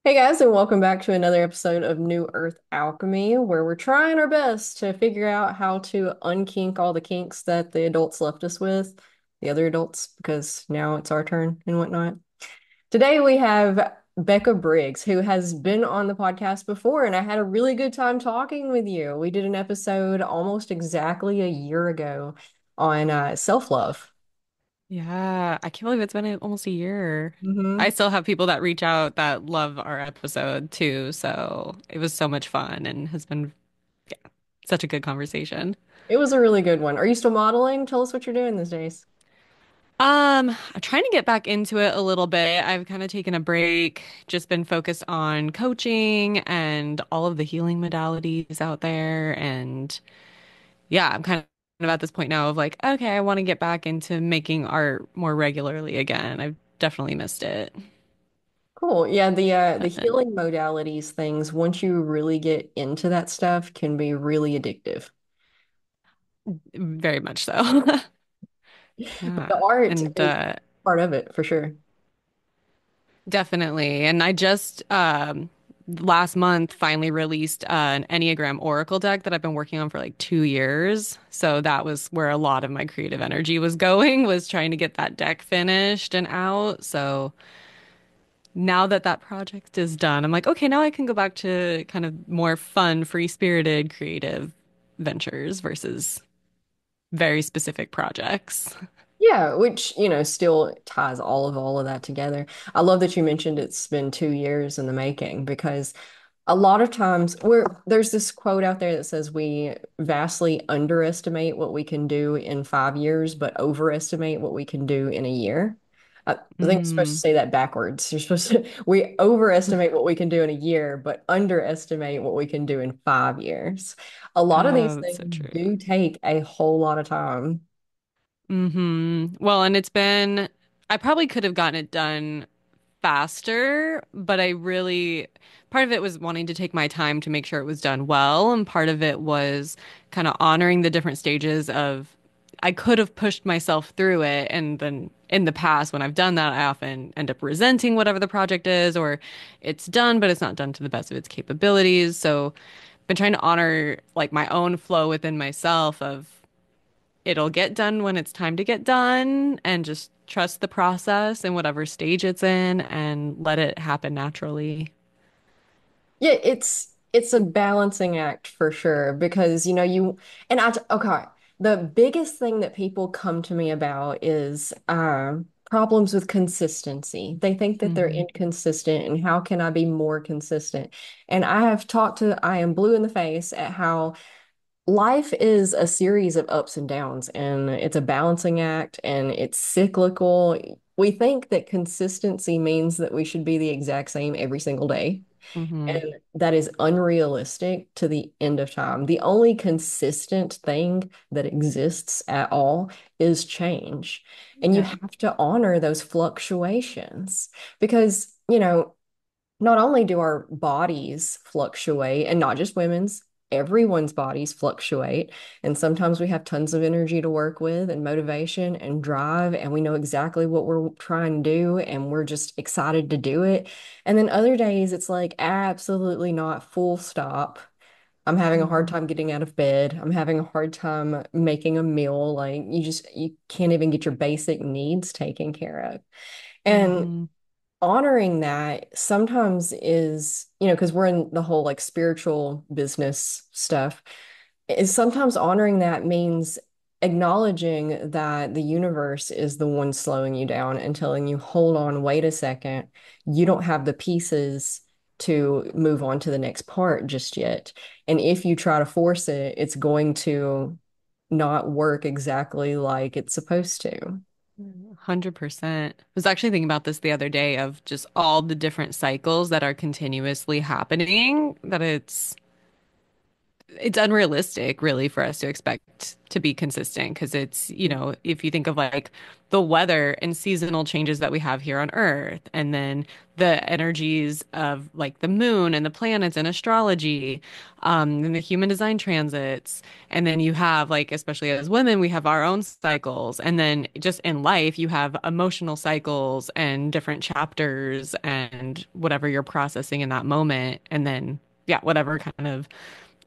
Hey guys, and welcome back to another episode of New Earth Alchemy, where we're trying our best to figure out how to unkink all the kinks that the adults left us with, the other adults, because now it's our turn and whatnot. Today we have Becca Briggs, who has been on the podcast before, and I had a really good time talking with you. We did an episode almost exactly a year ago on self-love. Yeah, I can't believe it's been almost a year. I Hmm. still have people that reach out that love our episode too, so it was so much fun and has been such a good conversation. It was a really good one. Are you still modeling? Tell us what you're doing these days. I'm trying to get back into it a little bit. I've kind of taken a break, just been focused on coaching and all of the healing modalities out there. And yeah, I'm kind of at this point now of like, okay, I want to get back into making art more regularly again. I've definitely missed it. Cool. Yeah, the healing modalities things, once you really get into that stuff, can be really addictive. Very much so. But Yeah. the art And is part of it for sure. definitely. And I just last month finally released an Enneagram Oracle deck that I've been working on for like 2 years. So that was where a lot of my creative energy was going, was trying to get that deck finished and out. So now that that project is done, I'm like, okay, now I can go back to kind of more fun, free-spirited, creative ventures versus very specific projects. Yeah, which, still ties all of that together. I love that you mentioned it's been 2 years in the making because a lot of times there's this quote out there that says we vastly underestimate what we can do in 5 years, but overestimate what we can do in a year. I think you're supposed to Mm. say that backwards. You're supposed to, we overestimate what we can do in a year, but underestimate what we can do in 5 years. A lot of these Oh, that's so things true. do take a whole lot of time. Well, and it's been, I probably could have gotten it done faster, but part of it was wanting to take my time to make sure it was done well. And part of it was kind of honoring the different stages of, I could have pushed myself through it. And then in the past, when I've done that, I often end up resenting whatever the project is, or it's done, but it's not done to the best of its capabilities. So, been trying to honor like my own flow within myself of, it'll get done when it's time to get done and just trust the process in whatever stage it's in and let it happen naturally. Yeah, it's a balancing act for sure because you and okay, the biggest thing that people come to me about is problems with consistency. They think that they're Hmm. inconsistent and how can I be more consistent? And I have talked to I am blue in the face at how life is a series of ups and downs, and it's a balancing act and it's cyclical. We think that consistency means that we should be the exact same every single day. Hmm. And that is unrealistic to the end of time. The only consistent thing that exists at all is change. And you Yeah. have to honor those fluctuations because, not only do our bodies fluctuate, and not just women's, everyone's bodies fluctuate. And sometimes we have tons of energy to work with and motivation and drive, and we know exactly what we're trying to do, and we're just excited to do it. And then other days, it's like, absolutely not, full stop. I'm having a hard Hmm. time getting out of bed. I'm having a hard time making a meal. Like you can't even get your basic needs taken care of. And Hmm. honoring that sometimes is, because we're in the whole like spiritual business stuff, is sometimes honoring that means acknowledging that the universe is the one slowing you down and telling you, hold on, wait a second, you don't have the pieces to move on to the next part just yet. And if you try to force it, it's going to not work exactly like it's supposed to. 100%. I was actually thinking about this the other day of just all the different cycles that are continuously happening, that it's it's unrealistic really for us to expect to be consistent because it's, if you think of like the weather and seasonal changes that we have here on Earth, and then the energies of like the moon and the planets and astrology, and the human design transits, and then you have like, especially as women, we have our own cycles, and then just in life, you have emotional cycles and different chapters and whatever you're processing in that moment, and then yeah, whatever kind of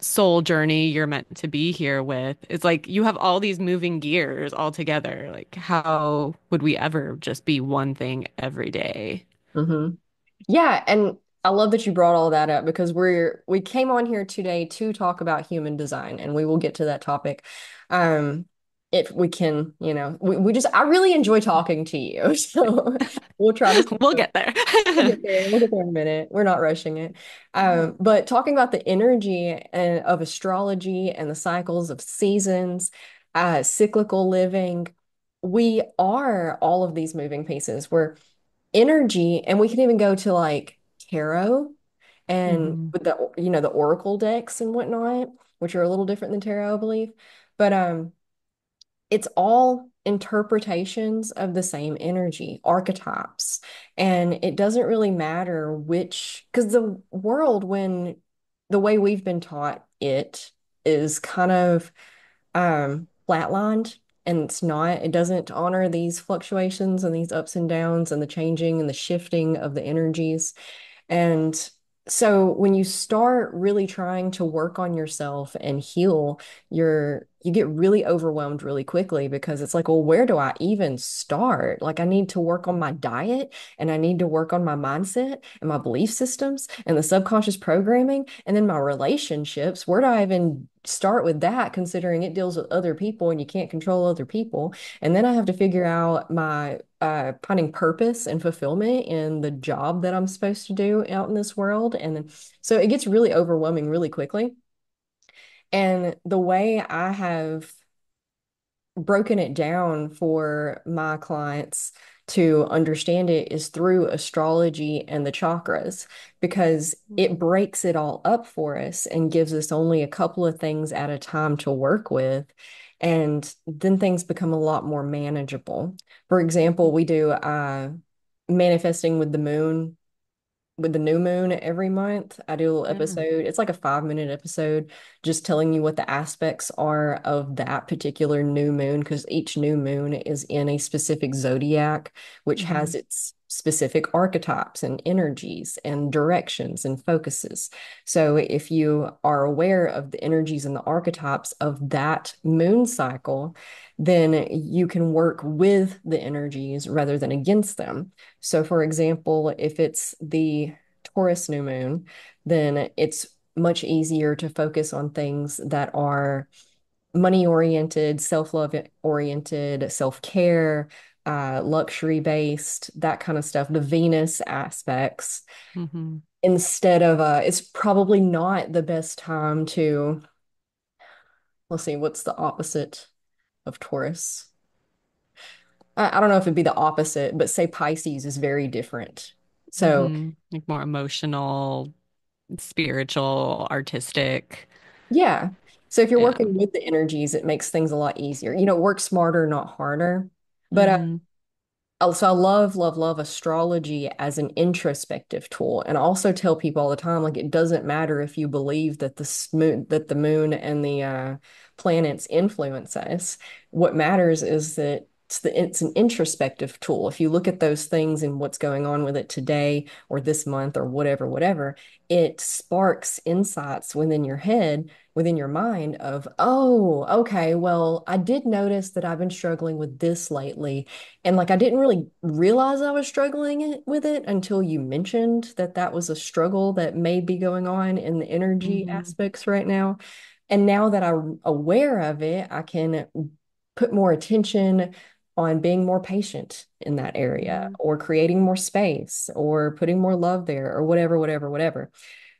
soul journey you're meant to be here with. It's like you have all these moving gears all together. Like, how would we ever just be one thing every day? Hmm. Yeah, and I love that you brought all that up because we came on here today to talk about human design, and we will get to that topic. Um, if we can, we just I really enjoy talking to you, so we'll try to We'll get there. we'll get there. We'll get there in a minute. We're not rushing it. But talking about the energy of astrology and the cycles of seasons, cyclical living, we are all of these moving pieces. We're energy, and we can even go to like tarot and Hmm. with the oracle decks and whatnot, which are a little different than tarot, I believe. But it's all interpretations of the same energy, archetypes. And it doesn't really matter which, because the world, when the way we've been taught it is kind of flatlined, and it doesn't honor these fluctuations and these ups and downs and the changing and the shifting of the energies. And so when you start really trying to work on yourself and heal, you get really overwhelmed really quickly because it's like, well, where do I even start? Like I need to work on my diet, and I need to work on my mindset and my belief systems and the subconscious programming and then my relationships. Where do I even start with that, considering it deals with other people and you can't control other people? And then I have to figure out my finding purpose and fulfillment in the job that I'm supposed to do out in this world. And then, so it gets really overwhelming really quickly. And the way I have broken it down for my clients to understand it is through astrology and the chakras, because it breaks it all up for us and gives us only a couple of things at a time to work with. And then things become a lot more manageable. For example, we do manifesting with the new moon every month. I do a little Yeah. episode. It's like a 5-minute episode, just telling you what the aspects are of that particular new moon, because each new moon is in a specific zodiac, which Hmm. has its specific archetypes and energies and directions and focuses. So if you are aware of the energies and the archetypes of that moon cycle, then you can work with the energies rather than against them. So, for example, if it's the Taurus new moon, then it's much easier to focus on things that are money oriented, self-love oriented, self-care, luxury based, that kind of stuff, the Venus aspects, Hmm. instead of it's probably not the best time to, let's see, what's the opposite of Taurus? I don't know if it'd be the opposite, but say Pisces is very different. So Like more emotional, spiritual, artistic. yeah. So if you're Yeah. working with the energies, it makes things a lot easier. Work smarter, not harder. But Hmm. also, I love, love, love astrology as an introspective tool. And I also tell people all the time, like, it doesn't matter if you believe that the moon and the planets influence us. What matters is that it's an introspective tool. If you look at those things and what's going on with it today or this month or whatever, whatever, it sparks insights within your head, within your mind of, oh, okay, well, I did notice that I've been struggling with this lately. And like I didn't really realize I was with it until you mentioned that that was a struggle that may be going on in the energy Hmm. aspects right now. And now that I'm aware of it, I can put more attention on being more patient in that area, Hmm. or creating more space, or putting more love there, or whatever, whatever, whatever.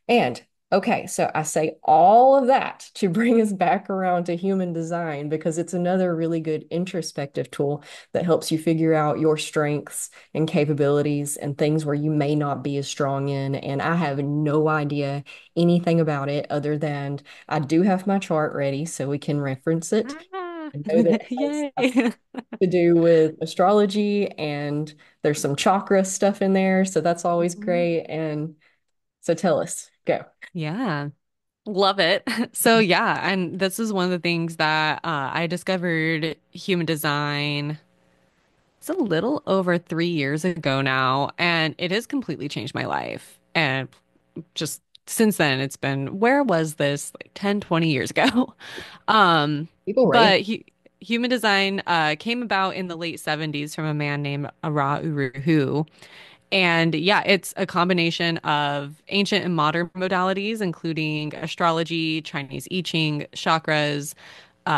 And Okay, so I say all of that to bring us back around to human design because it's another really good introspective tool that helps you figure out your strengths and capabilities and things where you may not be as strong in. And I have no idea anything about it other than I do have my chart ready so we can reference it. Ah, I know that it has yay. stuff to do with astrology and there's some chakra stuff in there, so that's always Mhm. great. And so tell us, go. Yeah. Love it. So yeah, and this is one of the things that I discovered human design. It's a little over 3 years ago now, and it has completely changed my life. And just since then, it's been, where was this like 10, 20 years ago? Um, People rave. but human design came about in the late 70s from a man named Ara Uru. And yeah, it's a combination of ancient and modern modalities, including astrology, Chinese I Ching, chakras,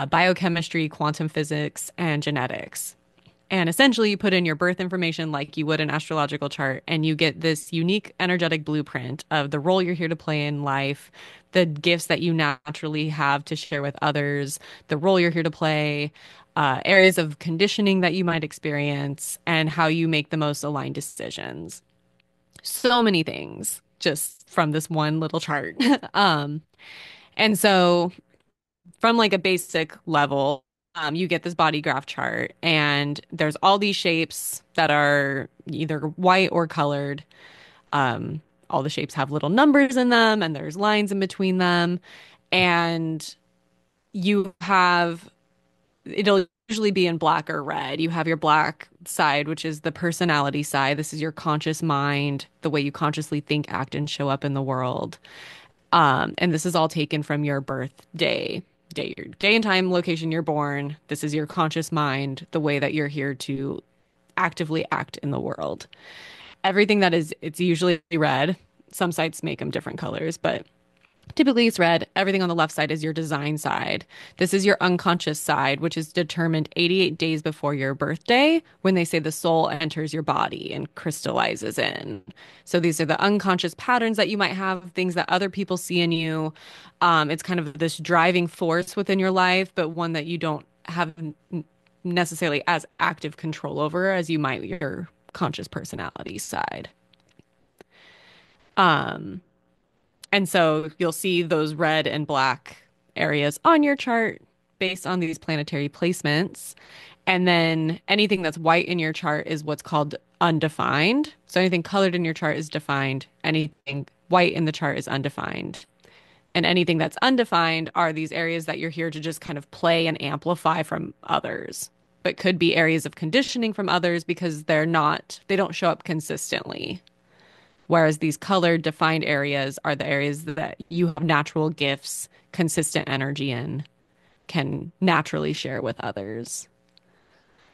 biochemistry, quantum physics, and genetics. And essentially, you put in your birth information like you would an astrological chart, and you get this unique energetic blueprint of the role you're here to play in life, the gifts that you naturally have to share with others, the role you're here to play, areas of conditioning that you might experience, and how you make the most aligned decisions. So many things just from this one little chart. And so from like a basic level, you get this body graph chart, and there's all these shapes that are either white or colored. Um, all the shapes have little numbers in them, and there's lines in between them. And you have, it'll usually be in black or red. You have your black side, which is the personality side. This is your conscious mind, the way you consciously think, act, and show up in the world. And this is all taken from your birthday, your day and time, location you're born. This is your conscious mind, the way that you're here to actively act in the world. Everything that is, it's usually red. Some sites make them different colors, but typically it's red. Everything on the left side is your design side. This is your unconscious side, which is determined 88 days before your birthday when they say the soul enters your body and crystallizes in. So these are the unconscious patterns that you might have, things that other people see in you. It's kind of this driving force within your life, but one that you don't have necessarily as active control over as you might your conscious personality side. Um, And so you'll see those red and black areas on your chart based on these planetary placements. And then anything that's white in your chart is what's called undefined. So anything colored in your chart is defined. Anything white in the chart is undefined. And anything that's undefined are these areas that you're here to just kind of play and amplify from others, but could be areas of conditioning from others because they don't show up consistently. Whereas these colored defined areas are the areas that you have natural gifts, consistent energy in, can naturally share with others.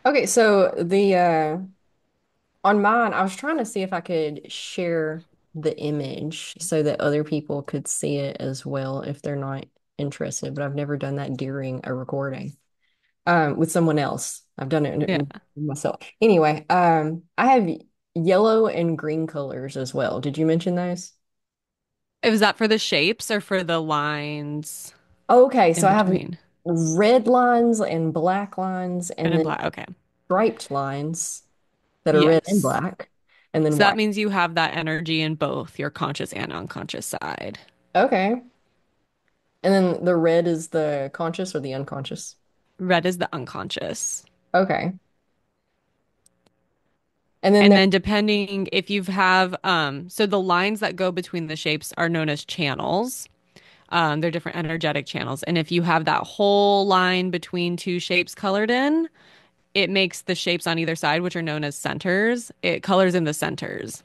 Okay, so the on mine, I was trying to see if I could share the image so that other people could see it as well if they're not interested, but I've never done that during a recording with someone else. I've done it Yeah. myself. Anyway, I have yellow and green colors as well. Did you mention those? Was that for the shapes or for the lines Okay, so in I have between? red lines and black lines, Red and and then black. Okay. striped lines that are red and Yes. black, and then So that white. means you have that energy in both your conscious and unconscious side. Okay. And then the red is the conscious or the unconscious? Red is the unconscious. Okay. And then And there, then depending if you have, so the lines that go between the shapes are known as channels. They're different energetic channels. And if you have that whole line between two shapes colored in, it makes the shapes on either side, which are known as centers, it colors in the centers.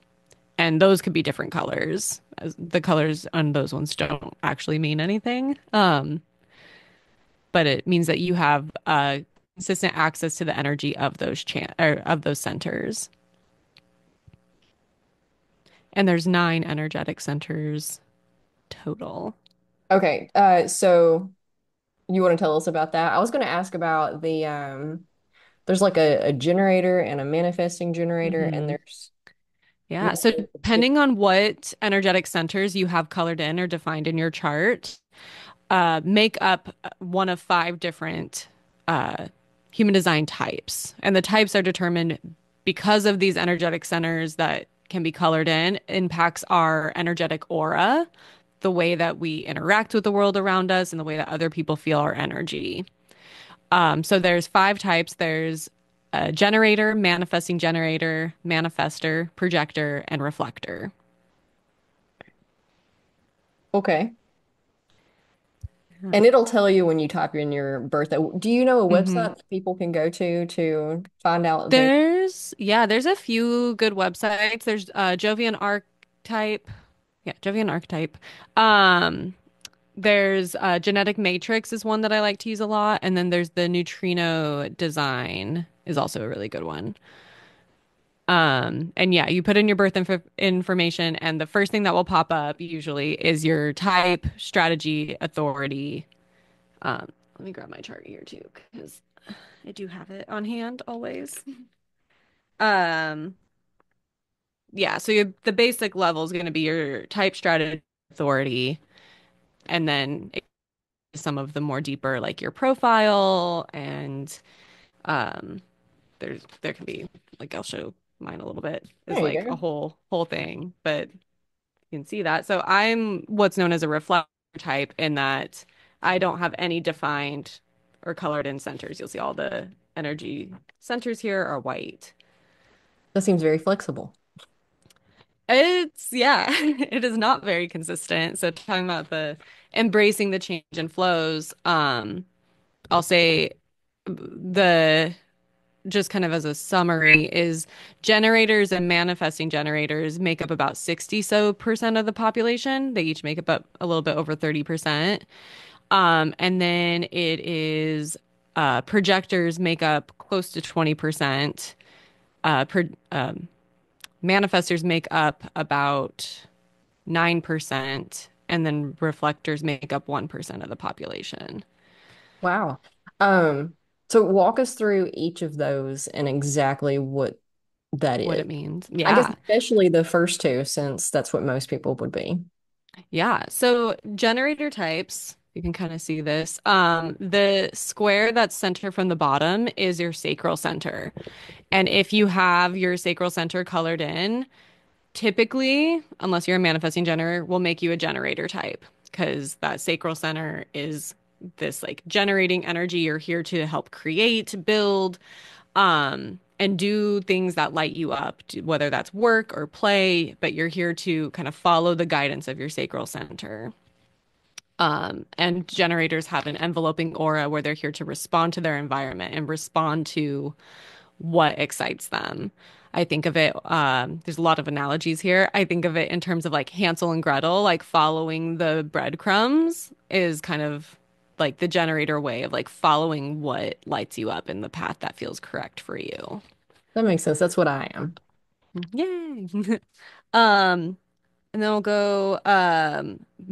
And those could be different colors. The colors on those ones don't actually mean anything. But it means that you have consistent access to the energy of of those centers. And there's 9 energetic centers total. okay. So you want to tell us about that? I was going to ask about the there's like a generator and a manifesting generator, and Hmm. there's Yeah. So depending on what energetic centers you have colored in or defined in your chart, make up one of five different uh, human design types. And the types are determined because of these energetic centers that can be colored in, impacts our energetic aura, the way that we interact with the world around us, and the way that other people feel our energy. So there's five types. There's a generator, manifesting generator, manifester, projector, and reflector. Okay. And it'll tell you when you type in your birthday. Do you know a Hmm. website that people can go to find out their? There's a few good websites. There's Jovian Archetype. Yeah, Jovian Archetype. Um, there's Genetic Matrix is one that I like to use a lot, and then there's the Neutrino Design is also a really good one. And yeah, you put in your information, and the first thing that will pop up usually is your type, strategy, authority. Let me grab my chart here too, because I do have it on hand always. Um, yeah, so the basic level is going to be your type, strategy, authority, and then some of the more deeper, like your profile, and um, there can be like I'll show mine a little bit is There you like a go. whole thing, but you can see that. So I'm what's known as a reflector type in that I don't have any defined or colored in centers. You'll see all the energy centers here are white. That seems very flexible. It's yeah, it is not very consistent. So talking about the embracing the change and flows, I'll say the just kind of as a summary is generators and manifesting generators make up about 60% of the population. They each make up a little bit over 30%. And then it is projectors make up close to 20%. Pro Manifestors make up about 9%, and then reflectors make up 1% of the population. Wow. Um, so walk us through each of those and exactly what that What is. it means. I guess Yeah. especially the first two, since that's what most people would be. Yeah. So generator types, you can kind of see this. The square that's center from the bottom is your sacral center. And if you have your sacral center colored in, typically, unless you're a manifesting generator, will make you a generator type because that sacral center is this like generating energy. You're here to help create, build, and do things that light you up, whether that's work or play, but you're here to kind of follow the guidance of your sacral center. And generators have an enveloping aura where they're here to respond to their environment and respond to what excites them. I think of it, there's a lot of analogies here. I think of it in terms of like Hansel and Gretel, like following the breadcrumbs is kind of like the generator way of like following what lights you up in the path that feels correct for you. That makes sense. That's what I am. Yay. Um, and then we'll go,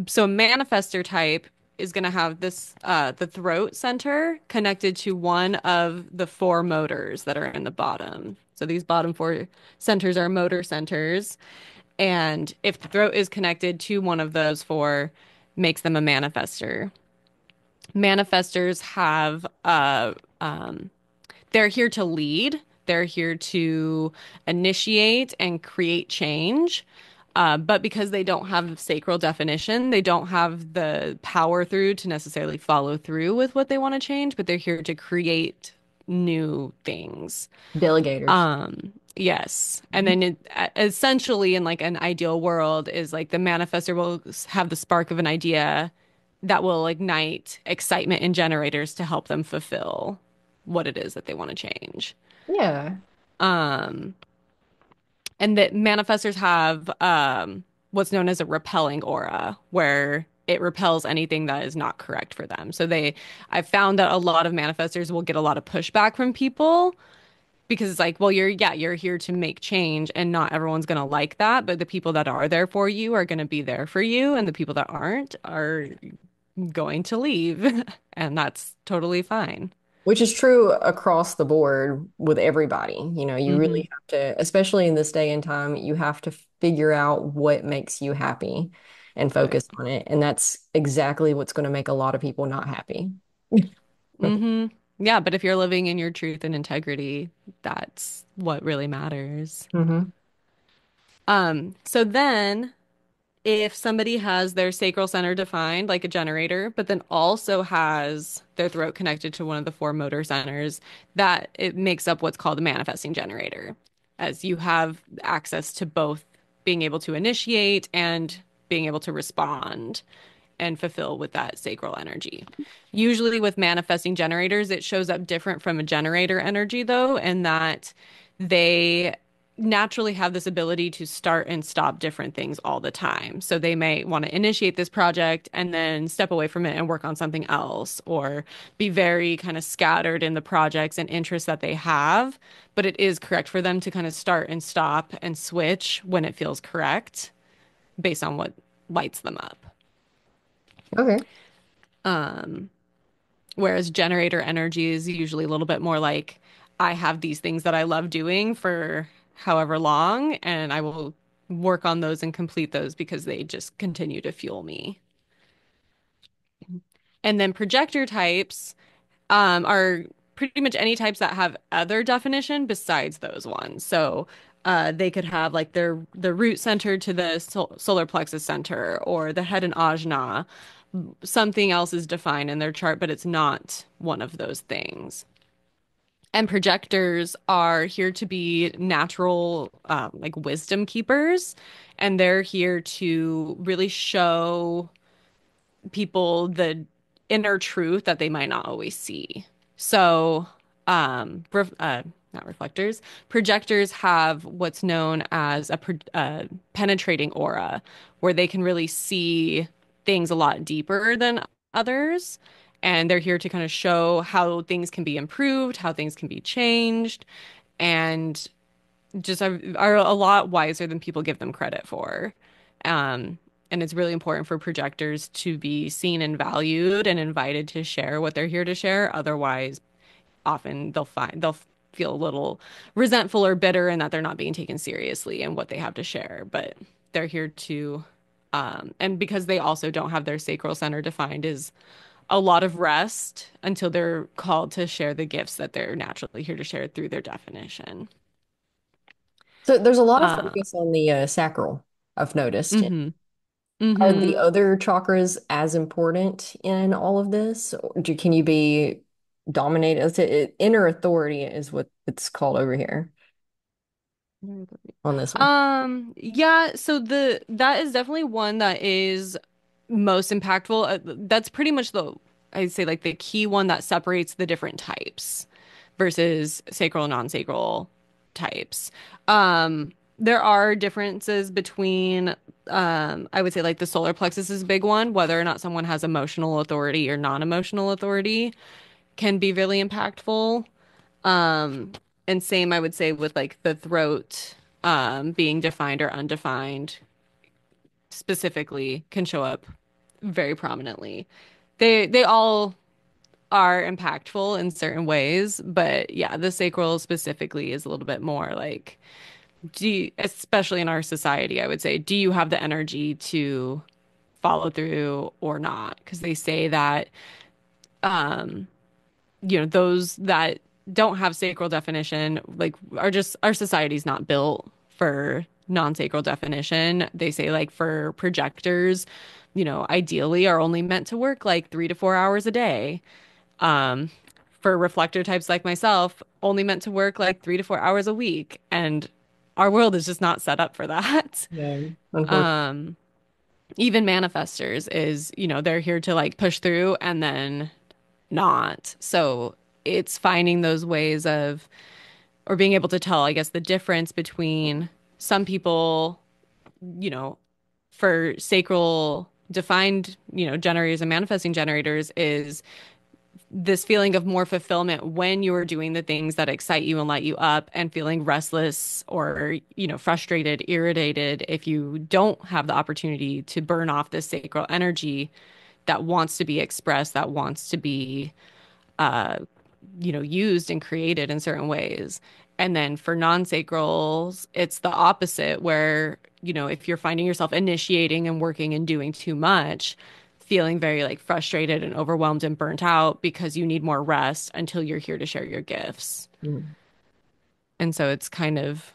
so a manifester type is going to have this, the throat center connected to one of the four motors that are in the bottom. So these bottom four centers are motor centers. And if the throat is connected to one of those four, makes them a manifester. Manifestors have, they're here to lead. They're here to initiate and create change. But because they don't have sacral definition, they don't have the power through to necessarily follow through with what they want to change, but they're here to create new things. Delegators. Yes. And then essentially in like an ideal world is like the manifestor will have the spark of an idea that will ignite excitement in generators to help them fulfill what it is that they want to change. Yeah. Um, and that manifestors have what's known as a repelling aura, where it repels anything that is not correct for them. I've found that a lot of manifestors will get a lot of pushback from people because it's like, well, you're here to make change and not everyone's going to like that. But the people that are there for you are going to be there for you. And the people that aren't are going to leave. And that's totally fine. Which is true across the board with everybody. You Hmm. really have to, especially in this day and time, you have to figure out what makes you happy and Right. focus on it. And that's exactly what's going to make a lot of people not happy. Hmm. Yeah, but if you're living in your truth and integrity, that's what really matters. Hmm. So then if somebody has their sacral center defined like a generator, but then also has their throat connected to one of the four motor centers, that it makes up what's called a manifesting generator, as you have access to both being able to initiate and being able to respond and fulfill with that sacral energy. Usually with manifesting generators, it shows up different from a generator energy though, in that they naturally have this ability to start and stop different things all the time. So they may want to initiate this project and then step away from it and work on something else, or be very kind of scattered in the projects and interests that they have. But it is correct for them to kind of start and stop and switch when it feels correct based on what lights them up. Okay. Whereas generator energy is usually a little bit more like, I have these things that I love doing for however long, and I will work on those and complete those because they just continue to fuel me. And then projector types are pretty much any types that have other definition besides those ones. So they could have like the root center to the solar plexus center or the head and ajna. Something else is defined in their chart, but it's not one of those things. And projectors are here to be natural, like wisdom keepers, and they're here to really show people the inner truth that they might not always see. So, not reflectors, projectors have what's known as a penetrating aura, where they can really see things a lot deeper than others. And they're here to kind of show how things can be improved, how things can be changed, and just are a lot wiser than people give them credit for. Um, and it's really important for projectors to be seen and valued and invited to share what they're here to share. Otherwise, often they'll feel a little resentful or bitter in that they're not being taken seriously in what they have to share. But they're here to, and because they also don't have their sacral center defined, is a lot of rest until they're called to share the gifts that they're naturally here to share through their definition. So there's a lot of Uh, focus on the sacral, I've noticed. mhm. Are Mm-hmm. the other chakras as important in all of this? Can you be dominated? Inner authority is what it's called over here on this one. Yeah, so the that is definitely one that is most impactful. That's pretty much I'd say like the key one that separates the different types versus sacral and non-sacral types. There are differences between I would say like the solar plexus is a big one, whether or not someone has emotional authority or non-emotional authority can be really impactful. Um, and same, I would say, with like the throat being defined or undefined specifically can show up very prominently. They all are impactful in certain ways, but yeah, the sacral specifically is a little bit more like, especially in our society, I would say, do you have the energy to follow through or not? Because they say that those that don't have sacral definition, like are just our society's not built for non-sacral definition. They say like for projectors, ideally are only meant to work like 3 to 4 hours a day. Um, for reflector types like myself, only meant to work like 3 to 4 hours a week. And our world is just not set up for that. Yeah, unfortunately. Even manifestors is, they're here to like push through and then not. So it's finding those ways of, or being able to tell, I guess, the difference between some people, you know, for sacral defined, generators and manifesting generators is this feeling of more fulfillment when you're doing the things that excite you and light you up and feeling restless or, frustrated, irritated if you don't have the opportunity to burn off this sacral energy that wants to be expressed, that wants to be used and created in certain ways. And then for non-sacrals, it's the opposite where, if you're finding yourself initiating and working and doing too much, feeling very like frustrated and overwhelmed and burnt out because you need more rest until you're here to share your gifts. Mm. And so it's kind of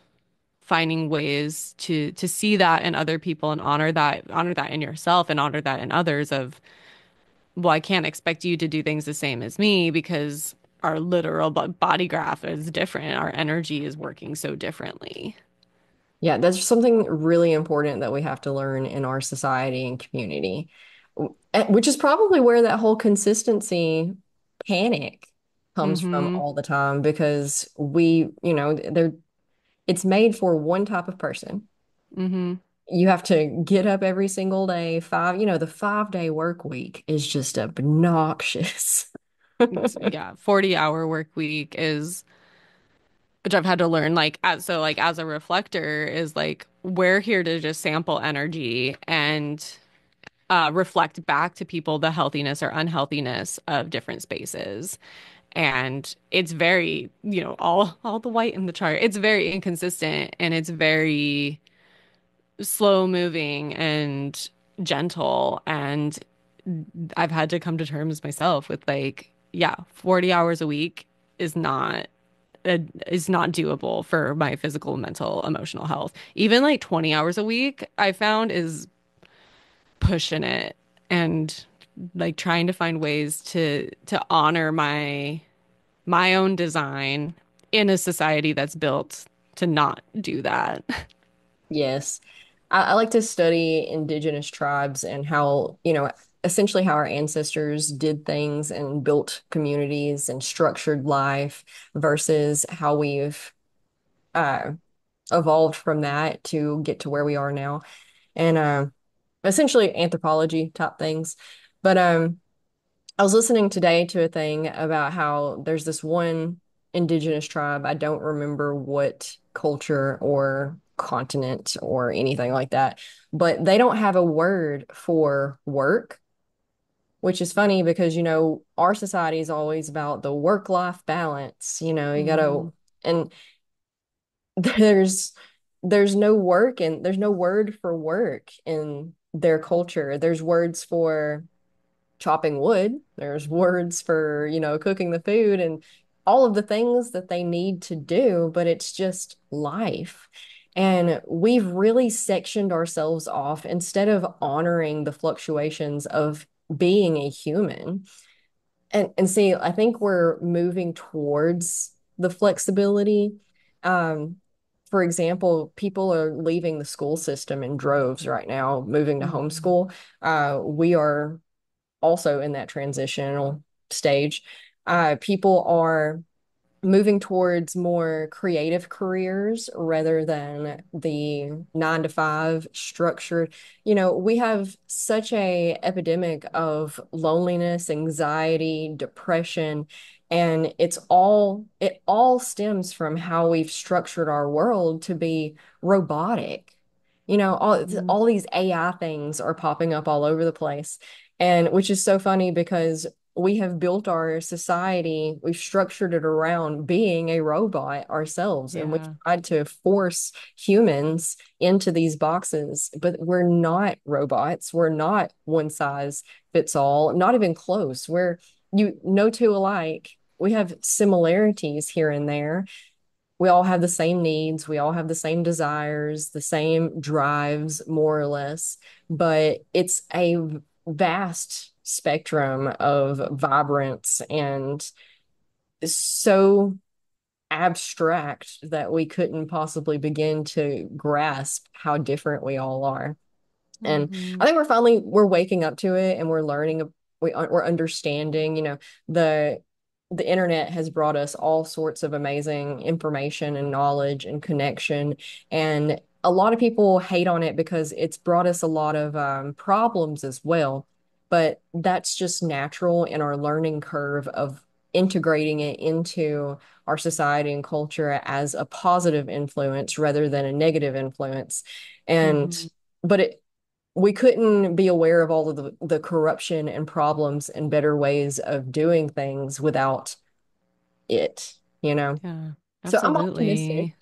finding ways to see that in other people and honor that in yourself and honor that in others of, well, I can't expect you to do things the same as me because our literal body graph is different. Our energy is working so differently. Yeah, that's something really important that we have to learn in our society and community, which is probably where that whole consistency panic comes from Mm-hmm. all the time because it's made for one type of person. Mm-hmm. You have to get up every single day, the 5-day work week is just obnoxious. Yeah, 40-hour work week is, which I've had to learn as a reflector is like we're here to just sample energy and reflect back to people the healthiness or unhealthiness of different spaces. And it's very, all the white in the chart. It's very inconsistent and it's very slow moving and gentle. And I've had to come to terms myself with like, yeah, 40 hours a week is not is not doable for my physical, mental, emotional health. Even like 20 hours a week, I found is pushing it and like trying to find ways to honor my own design in a society that's built to not do that. Yes. I like to study indigenous tribes and how, essentially how our ancestors did things and built communities and structured life versus how we've uh, evolved from that to get to where we are now. And essentially anthropology type things. But I was listening today to a thing about how there's this one indigenous tribe. I don't remember what culture or continent or anything like that, but they don't have a word for work, which is funny because, our society is always about the work-life balance. You gotta, Mm, and there's there's no work and there's no word for work in their culture. There's words for chopping wood. There's words for, cooking the food and all of the things that they need to do, but it's just life. And we've really sectioned ourselves off instead of honoring the fluctuations of being a human. And see, I think we're moving towards the flexibility. Um, for example, people are leaving the school system in droves right now, moving to mm, homeschool. We are also in that transitional stage. People are moving towards more creative careers rather than the 9 to 5 structured. We have such a epidemic of loneliness, anxiety, depression, and it all stems from how we've structured our world to be robotic. mm, All these AI things are popping up all over the place. And which is so funny because we have built our society, we've structured it around being a robot ourselves, and we've yeah. tried to force humans into these boxes, but we're not robots. We're not one size fits all, not even close. We're no two alike. We have similarities here and there. We all have the same needs, we all have the same desires, the same drives, more or less, but it's a vast spectrum of vibrance and so abstract that we couldn't possibly begin to grasp how different we all are. And I Hmm. think we're waking up to it and we're learning, we're understanding, the the internet has brought us all sorts of amazing information and knowledge and connection. And a lot of people hate on it because it's brought us a lot of problems as well. But that's just natural in our learning curve of integrating it into our society and culture as a positive influence rather than a negative influence. And Hmm. but we couldn't be aware of all of the corruption and problems and better ways of doing things without it, you know? Yeah, So I'm optimistic. absolutely.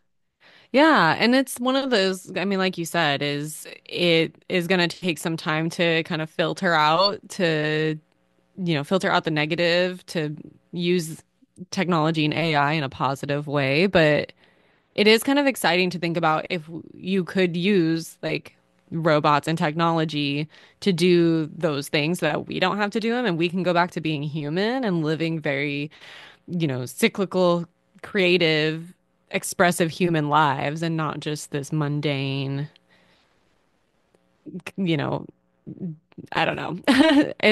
Yeah, and it's one of those, I mean, like you said, is it is going to take some time to kind of filter out to, filter out the negative, to use technology and AI in a positive way, but it is kind of exciting to think about if you could use like robots and technology to do those things so that we don't have to do them and we can go back to being human and living very, cyclical, creative, expressive human lives and not just this mundane, you know, I don't know.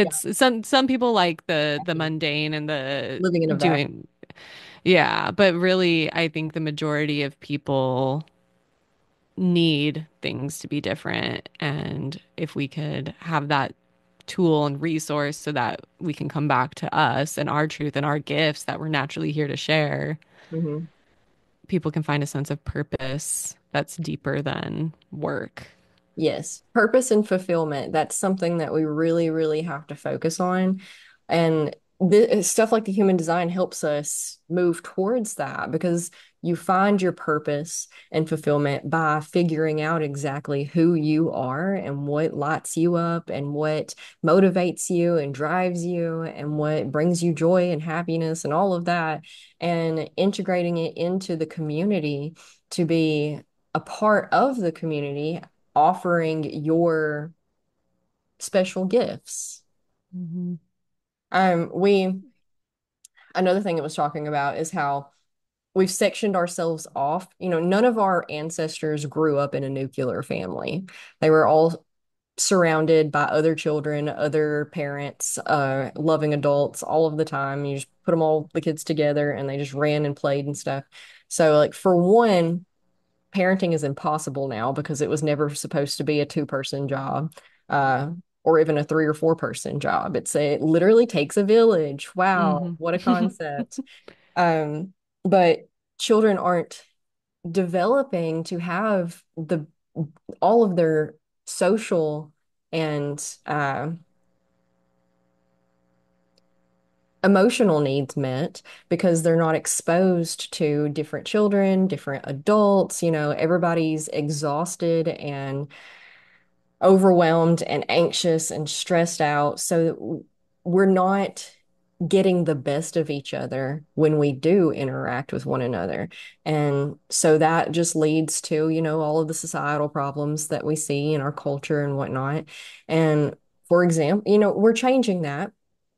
Yeah, It's some people like the mundane and the living in a vacuum. doing, yeah, but really I think the majority of people need things to be different. And if we could have that tool and resource so that we can come back to us and our truth and our gifts that we're naturally here to share, Mhm. people can find a sense of purpose that's deeper than work. Yes, purpose and fulfillment. That's something that we really, really have to focus on. And stuff like the human design helps us move towards that because you find your purpose and fulfillment by figuring out exactly who you are and what lights you up and what motivates you and drives you and what brings you joy and happiness and all of that, and integrating it into the community to be a part of the community offering your special gifts. Hmm. We another thing it was talking about is how we've sectioned ourselves off. You know, none of our ancestors grew up in a nuclear family. They were all surrounded by other children, other parents, loving adults all of the time. You just put them all the kids together and they just ran and played and stuff. So like for one, parenting is impossible now because it was never supposed to be a two-person job, uh, or even a three or four-person job. It literally takes a village. Wow, Hmm. what a concept. Um, but children aren't developing to have the all of their social and emotional needs met because they're not exposed to different children, different adults. You know, everybody's exhausted and overwhelmed and anxious and stressed out. So we're not getting the best of each other when we do interact with one another. And so that just leads to, you know, all of the societal problems that we see in our culture and whatnot. And for example, you know, we're changing that.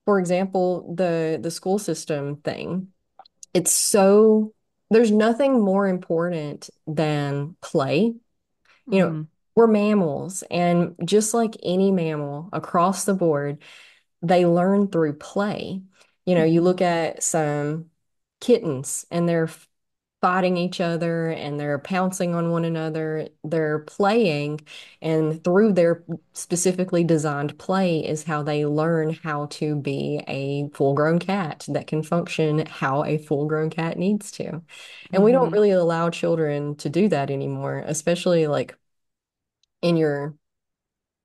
For example, the school system thing. It's so there's nothing more important than play. You know, Hmm. we're mammals, and just like any mammal across the board, they learn through play. You know, you Hmm. look at some kittens and they're fighting each other and they're pouncing on one another. They're playing, and through their specifically designed play is how they learn how to be a full-grown cat that can function how a full-grown cat needs to. And we don't Hmm. really allow children to do that anymore, especially like in your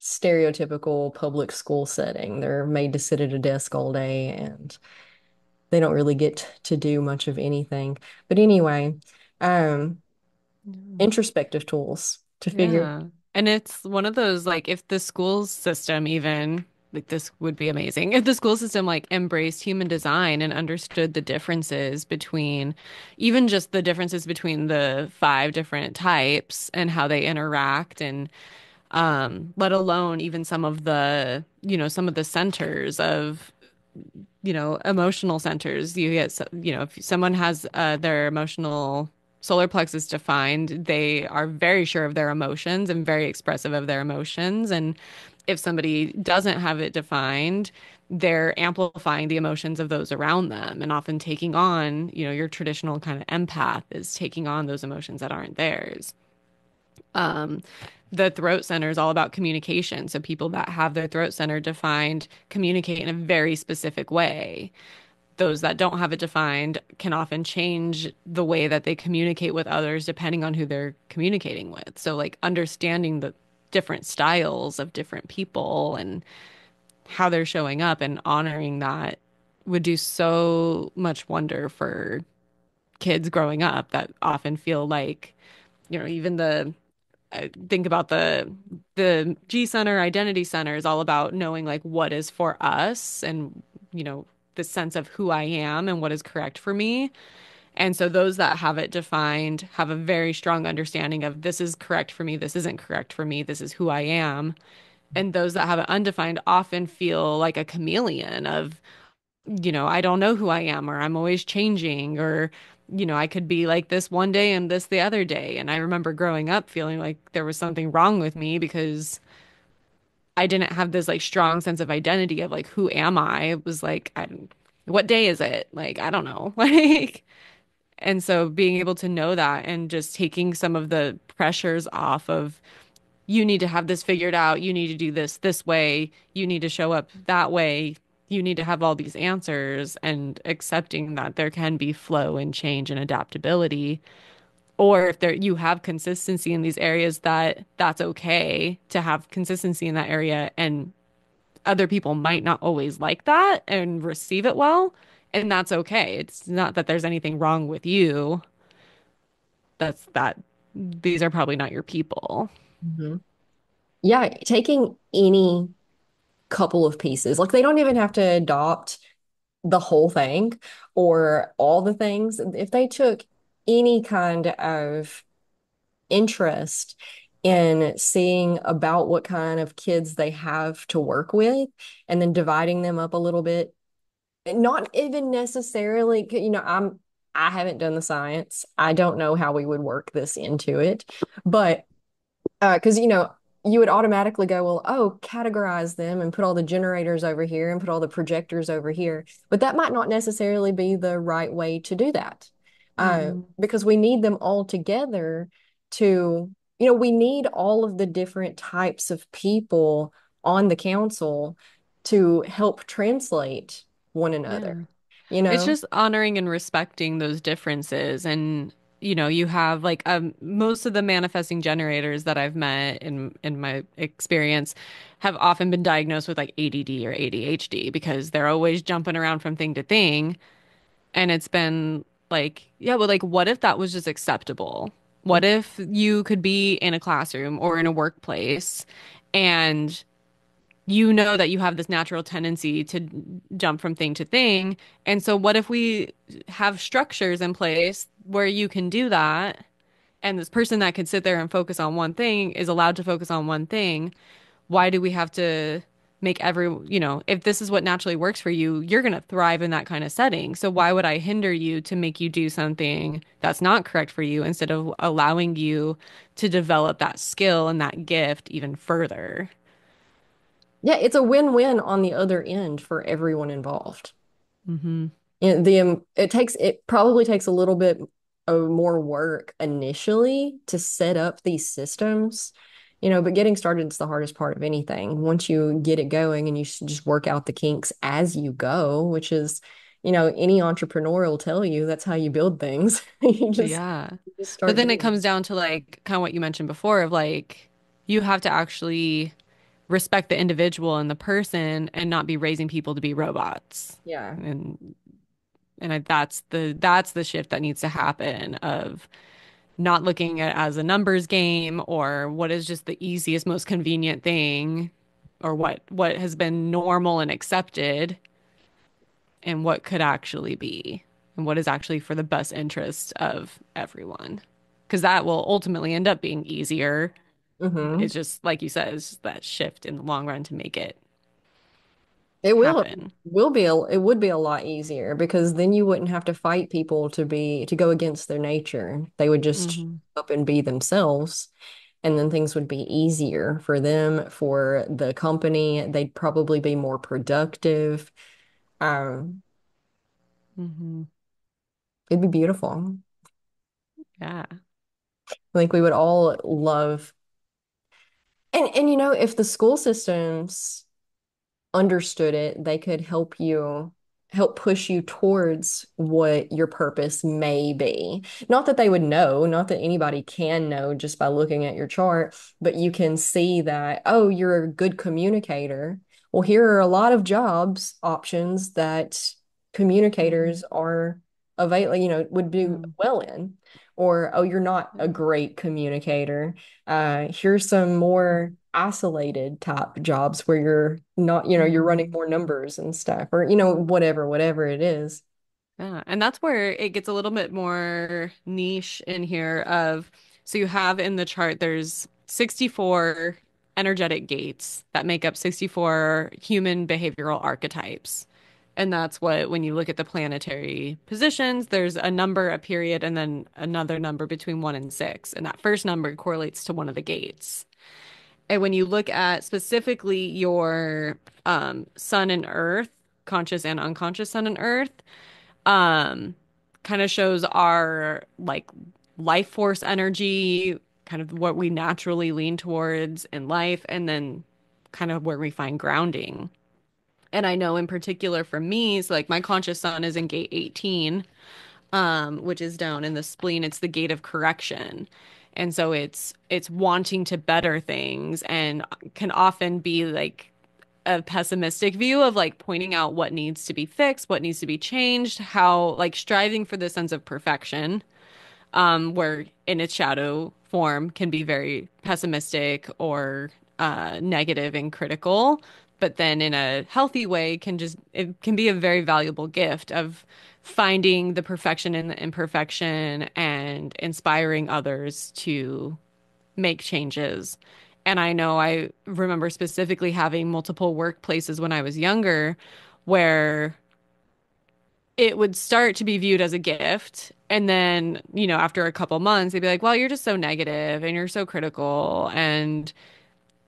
stereotypical public school setting. They're made to sit at a desk all day and they don't really get to do much of anything. But anyway, um, introspective tools to figure. Yeah. And it's one of those like if the school system even like this would be amazing. If the school system like embraced human design and understood the differences between even just the differences between the five different types and how they interact and let alone even some of the, some of the centers of emotional centers. You get, if someone has their emotional solar plexus defined, they are very sure of their emotions and very expressive of their emotions. And if somebody doesn't have it defined, they're amplifying the emotions of those around them and often taking on, your traditional kind of empath is taking on those emotions that aren't theirs. Um, the throat center is all about communication. So people that have their throat center defined communicate in a very specific way. Those that don't have it defined can often change the way that they communicate with others depending on who they're communicating with. So, like, understanding the different styles of different people and how they're showing up and honoring that would do so much wonder for kids growing up that often feel like, even I think about the G Center Identity Center is all about knowing like what is for us and, you know, the sense of who I am and what is correct for me. And so those that have it defined have a very strong understanding of this is correct for me, this isn't correct for me, this is who I am. And those that have it undefined often feel like a chameleon of, I don't know who I am, or I'm always changing, or, I could be like this one day and this the other day. And I remember growing up feeling like there was something wrong with me because I didn't have this like strong sense of identity of like, who am I? It was like, what day is it? Like, I don't know. Like, and so being able to know that and just taking some of the pressures off of, you need to have this figured out. You need to do this way. You need to show up that way. You need to have all these answers and accepting that there can be flow and change and adaptability. Or if you have consistency in these areas, that's okay to have consistency in that area. And other people might not always like that and receive it well. And that's okay. It's not that there's anything wrong with you. That's that these are probably not your people. Mhm. Yeah, taking any couple of pieces, like they don't even have to adopt the whole thing or all the things. If they took any kind of interest in seeing about what kind of kids they have to work with and then dividing them up a little bit, not even necessarily, I haven't done the science. I don't know how we would work this into it, but because you would automatically go, well, oh, categorize them and put all the generators over here and put all the projectors over here. But that might not necessarily be the right way to do that, Hmm. because we need them all together to, we need all of the different types of people on the council to help translate one another, Yeah. you It's know? just honoring and respecting those differences. And, you have like most of the manifesting generators that I've met in my experience have often been diagnosed with like ADD or ADHD because they're always jumping around from thing to thing. And it's been like, yeah, but like, what if that was just acceptable? What if you could be in a classroom or in a workplace and that you have this natural tendency to jump from thing to thing. And so, what if we have structures in place where you can do that? And this person that can sit there and focus on one thing is allowed to focus on one thing. Why do we have to make if this is what naturally works for you, you're going to thrive in that kind of setting. So, why would I hinder you to make you do something that's not correct for you instead of allowing you to develop that skill and that gift even further? Yeah, it's a win-win on the other end for everyone involved. Hmm. It probably takes a little bit of more work initially to set up these systems, but getting started is the hardest part of anything. Once you get it going and you just work out the kinks as you go, which is, any entrepreneur will tell you that's how you build things. Yeah. You just But start then it doing comes down to like kind of what you mentioned before of like you have to actually respect the individual and the person and not be raising people to be robots. it. Yeah. And that's the shift that needs to happen of not looking at it as a numbers game or what is just the easiest, most convenient thing or what has been normal and accepted and what could actually be and what is actually for the best interest of everyone. Because that will ultimately end up being easier. Hmm. It's just, like you said, it's just that shift in the long run to make it It happen. it would be a lot easier because then you wouldn't have to fight people to go against their nature. They would just Hmm. up and be themselves, and then things would be easier for them, for the company. They'd probably be more productive. Um, Hmm. it'd be beautiful. Yeah. I think we would all love, and if the school systems understood it, they could help push you towards what your purpose may be. Not that they would know, not that anybody can know just by looking at your chart, but you can see that, oh, you're a good communicator. Well, here are a lot of jobs options that Mhm. communicators are available, would do Mm. well in. Or, oh, you're not a great communicator. Here's some more isolated type jobs where you're not, you're running Mhm. more numbers and stuff, or, whatever it is. Yeah, and that's where it gets a little bit more niche in here of so you have in the chart there's 64 energetic gates that make up 64 human behavioral archetypes. And that's what when you look at the planetary positions, there's a number, a period, and then another number between 1 and 6. And that first number correlates to one of the gates. And when you look at specifically your sun and earth, conscious and unconscious sun and earth, um kind of shows our like life force energy, kind of what we naturally lean towards in life, and then kind of where we find grounding. And I know in particular for me, so like my conscious sun is in gate 18, which is down in the spleen. It's the gate of correction. And so it's wanting to better things and can often be like a pessimistic view of like pointing out what needs to be fixed, what needs to be changed, how like striving for the sense of perfection, where in its shadow form can be very pessimistic or negative and critical, but then in a healthy way can just it can be a very valuable gift of finding the perfection in the imperfection and inspiring others to make changes. And I know I remember specifically having multiple workplaces when I was younger where it would start to be viewed as a gift. And then, after a couple months, they'd be like, well, you're just so negative and you're so critical. And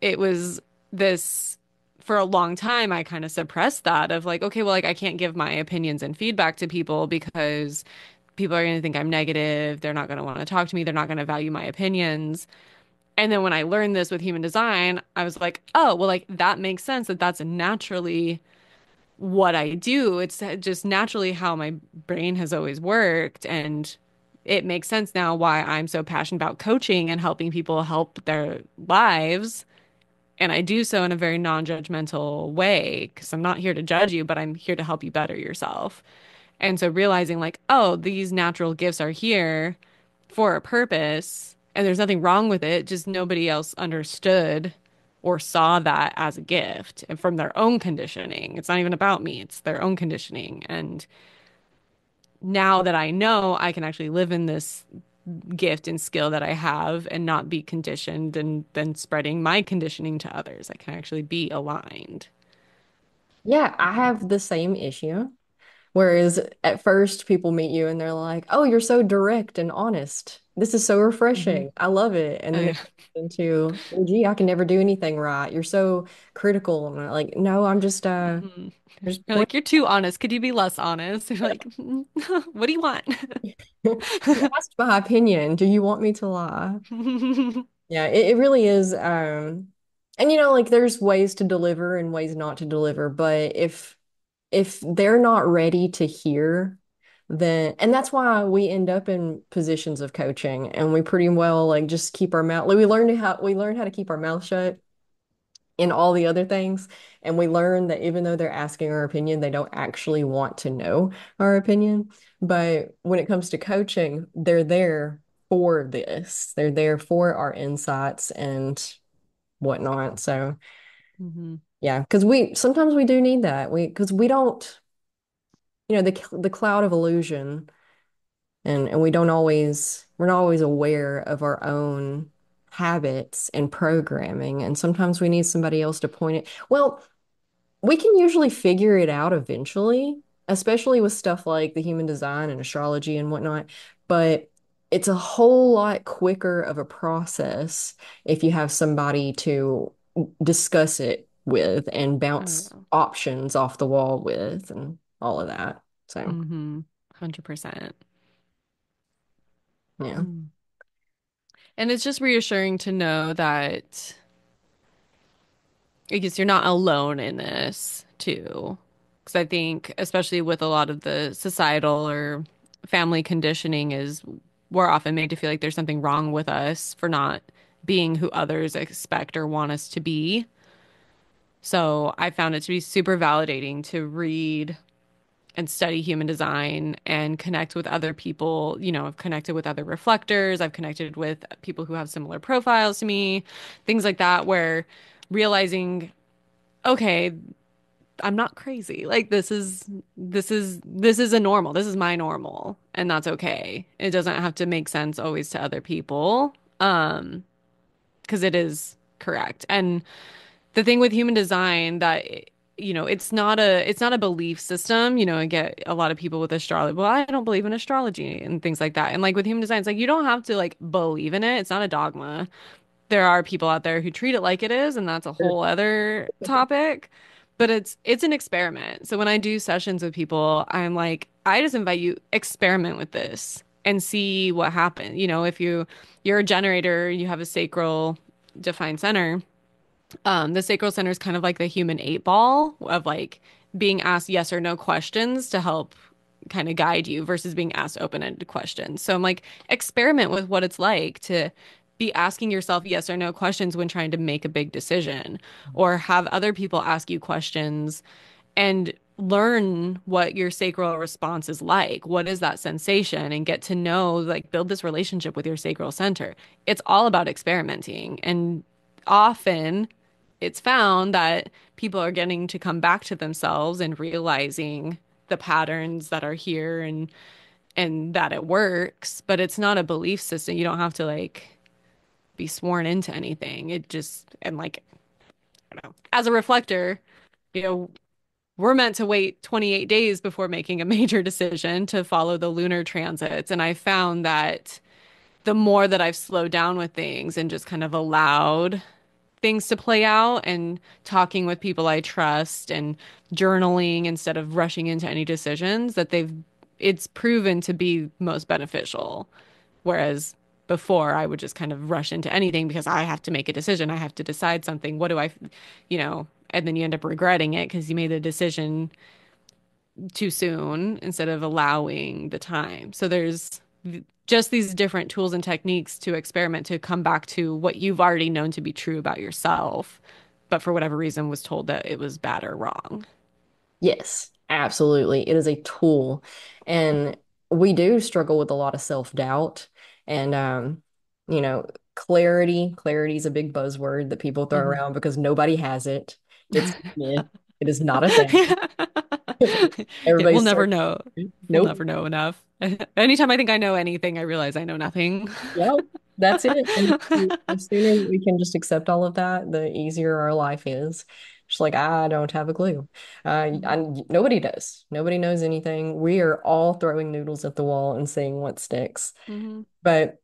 it was this, for a long time, I kind of suppressed that of like, okay, well, like I can't give my opinions and feedback to people because people are going to think I'm negative. They're not going to want to talk to me. They're not going to value my opinions. And then when I learned this with human design, I was like, oh, well, like that makes sense that that's naturally what I do. It's just naturally how my brain has always worked. And it makes sense now why I'm so passionate about coaching and helping people help their lives. And I do so in a very non-judgmental way because I'm not here to judge you, but I'm here to help you better yourself. And so realizing like, oh, these natural gifts are here for a purpose and there's nothing wrong with it, just nobody else understood or saw that as a gift and from their own conditioning. It's not even about me, it's their own conditioning. And now that I know I can actually live in this gift and skill that I have and not be conditioned and then spreading my conditioning to others, I can actually be aligned. Yeah, I have the same issue. Whereas at first people meet you and they're like, "Oh, you're so direct and honest. This is so Hmm. refreshing. I love it." And then Uh, it goes into, "Oh, gee, I can never do anything right. You're so critical." And I'm like, "No, I'm mhm. just You're point." like, you're too honest. Could you be less honest? You're like, what do you want? You asked my opinion. Do you want me to lie? Yeah, it really is. And like there's ways to deliver and ways not to deliver, but if they're not ready to hear, then and that's why we end up in positions of coaching and we pretty well like just keep our mouth like we learn how to keep our mouth shut in all the other things. And we learn that even though they're asking our opinion, they don't actually want to know our opinion. But when it comes to coaching, they're there for this. They're there for our insights and whatnot. So Hmm. yeah, because we sometimes we do need that. Because we don't, the cloud of illusion, and we're not always aware of our own habits and programming. And sometimes we need somebody else to point it. Well, we can usually figure it out eventually, especially with stuff like the human design and astrology and whatnot. But it's a whole lot quicker of a process if you have somebody to discuss it with and Oh bounce yeah. options off the wall with and all of that. So, 100%. yeah. Mm. And it's just reassuring to know that I guess you're not alone in this too. Because I think, especially with a lot of the societal or family conditioning, is we're often made to feel like there's something wrong with us for not being who others expect or want us to be. So I found it to be super validating to read and study human design and connect with other people. I've connected with other reflectors, I've connected with people who have similar profiles to me, things like that, where realizing, okay, I'm not crazy. Like this is a normal. This is my normal, and that's okay. It doesn't have to make sense always to other people. Because it is correct. And the thing with human design that it's not a belief system. I get a lot of people with astrology. Well, I don't believe in astrology and things like that. And like with human design, it's like you don't have to like believe in it. It's not a dogma. There are people out there who treat it like it is, and that's a whole other topic. But it's an experiment. So when I do sessions with people, I'm like, I just invite you experiment with this and see what happens. If you're a generator, you have a sacral defined center. The sacral center is kind of like the human eight ball of like being asked yes or no questions to help kind of guide you versus being asked open-ended questions. So I'm like, experiment with what it's like to be asking yourself yes or no questions when trying to make a big decision, or have other people ask you questions and learn what your sacral response is like. What is that sensation? And get to know, like, build this relationship with your sacral center. It's all about experimenting. And often it's found that people are getting to come back to themselves and realizing the patterns that are here and that it works, but it's not a belief system. You don't have to like be sworn into anything. It just, and like, I don't know, as a reflector, you know, we're meant to wait 28 days before making a major decision to follow the lunar transits. And I found that the more that I've slowed down with things and just kind of allowed things to play out and talking with people I trust and journaling instead of rushing into any decisions, that it's proven to be most beneficial. Whereas before I would just kind of rush into anything because I have to make a decision. I have to decide something. What do and then you end up regretting it because you made the decision too soon instead of allowing the time. So there's just these different tools and techniques to experiment to come back to what you've already known to be true about yourself, but for whatever reason was told that it was bad or wrong. Yes, absolutely. It is a tool. And we do struggle with a lot of self-doubt and you know, clarity. Clarity is a big buzzword that people throw Hmm. around because nobody has it. It's a myth. It is not a thing. Yeah, we'll Everybody's never searching. know. We'll Nope. never know enough. Anytime I think I know anything, I realize I know nothing. Yep, that's it. And the sooner we can just accept all of that, the easier our life is. Just like, I don't have a clue. Nobody does. Nobody knows anything. We are all throwing noodles at the wall and seeing what sticks. Hmm. But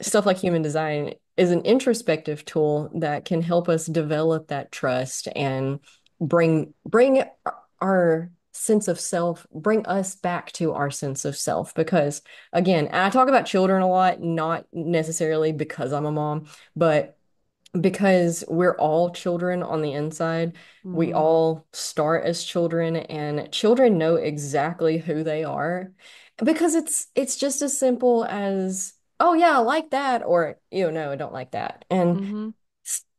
stuff like human design is an introspective tool that can help us develop that trust and bring our sense of self, bring us back to our sense of self. Because again, and I talk about children a lot, not necessarily because I'm a mom, but because we're all children on the inside. We Hmm. all start as children, and children know exactly who they are because it's just as simple as, oh yeah, I like that, or no, I don't like that. And Hmm.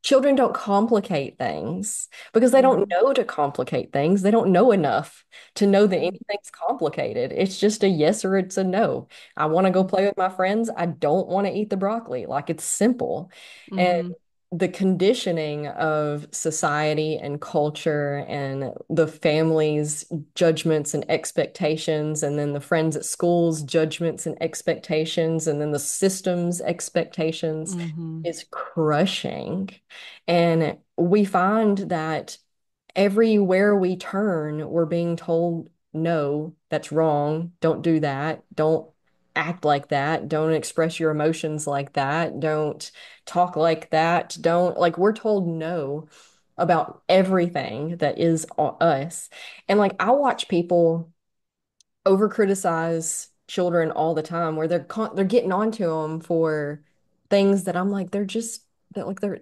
children don't complicate things because they don't Hmm. know to complicate things. They don't know enough to know that Hmm. anything's complicated. It's just a yes or it's a no. I want to go play with my friends. I don't want to eat the broccoli. Like it's simple. And Hmm. the conditioning of society and culture and the family's judgments and expectations, and then the friends at school's judgments and expectations, and then the system's expectations Hmm. is crushing. And we find that everywhere we turn, we're being told, no, that's wrong. Don't do that. Don't act like that. Don't express your emotions like that. Don't talk like that. Don't, like, we're told no about everything that is us. And like, I watch people over criticize children all the time where they're getting onto them for things that I'm like, they're just that like they're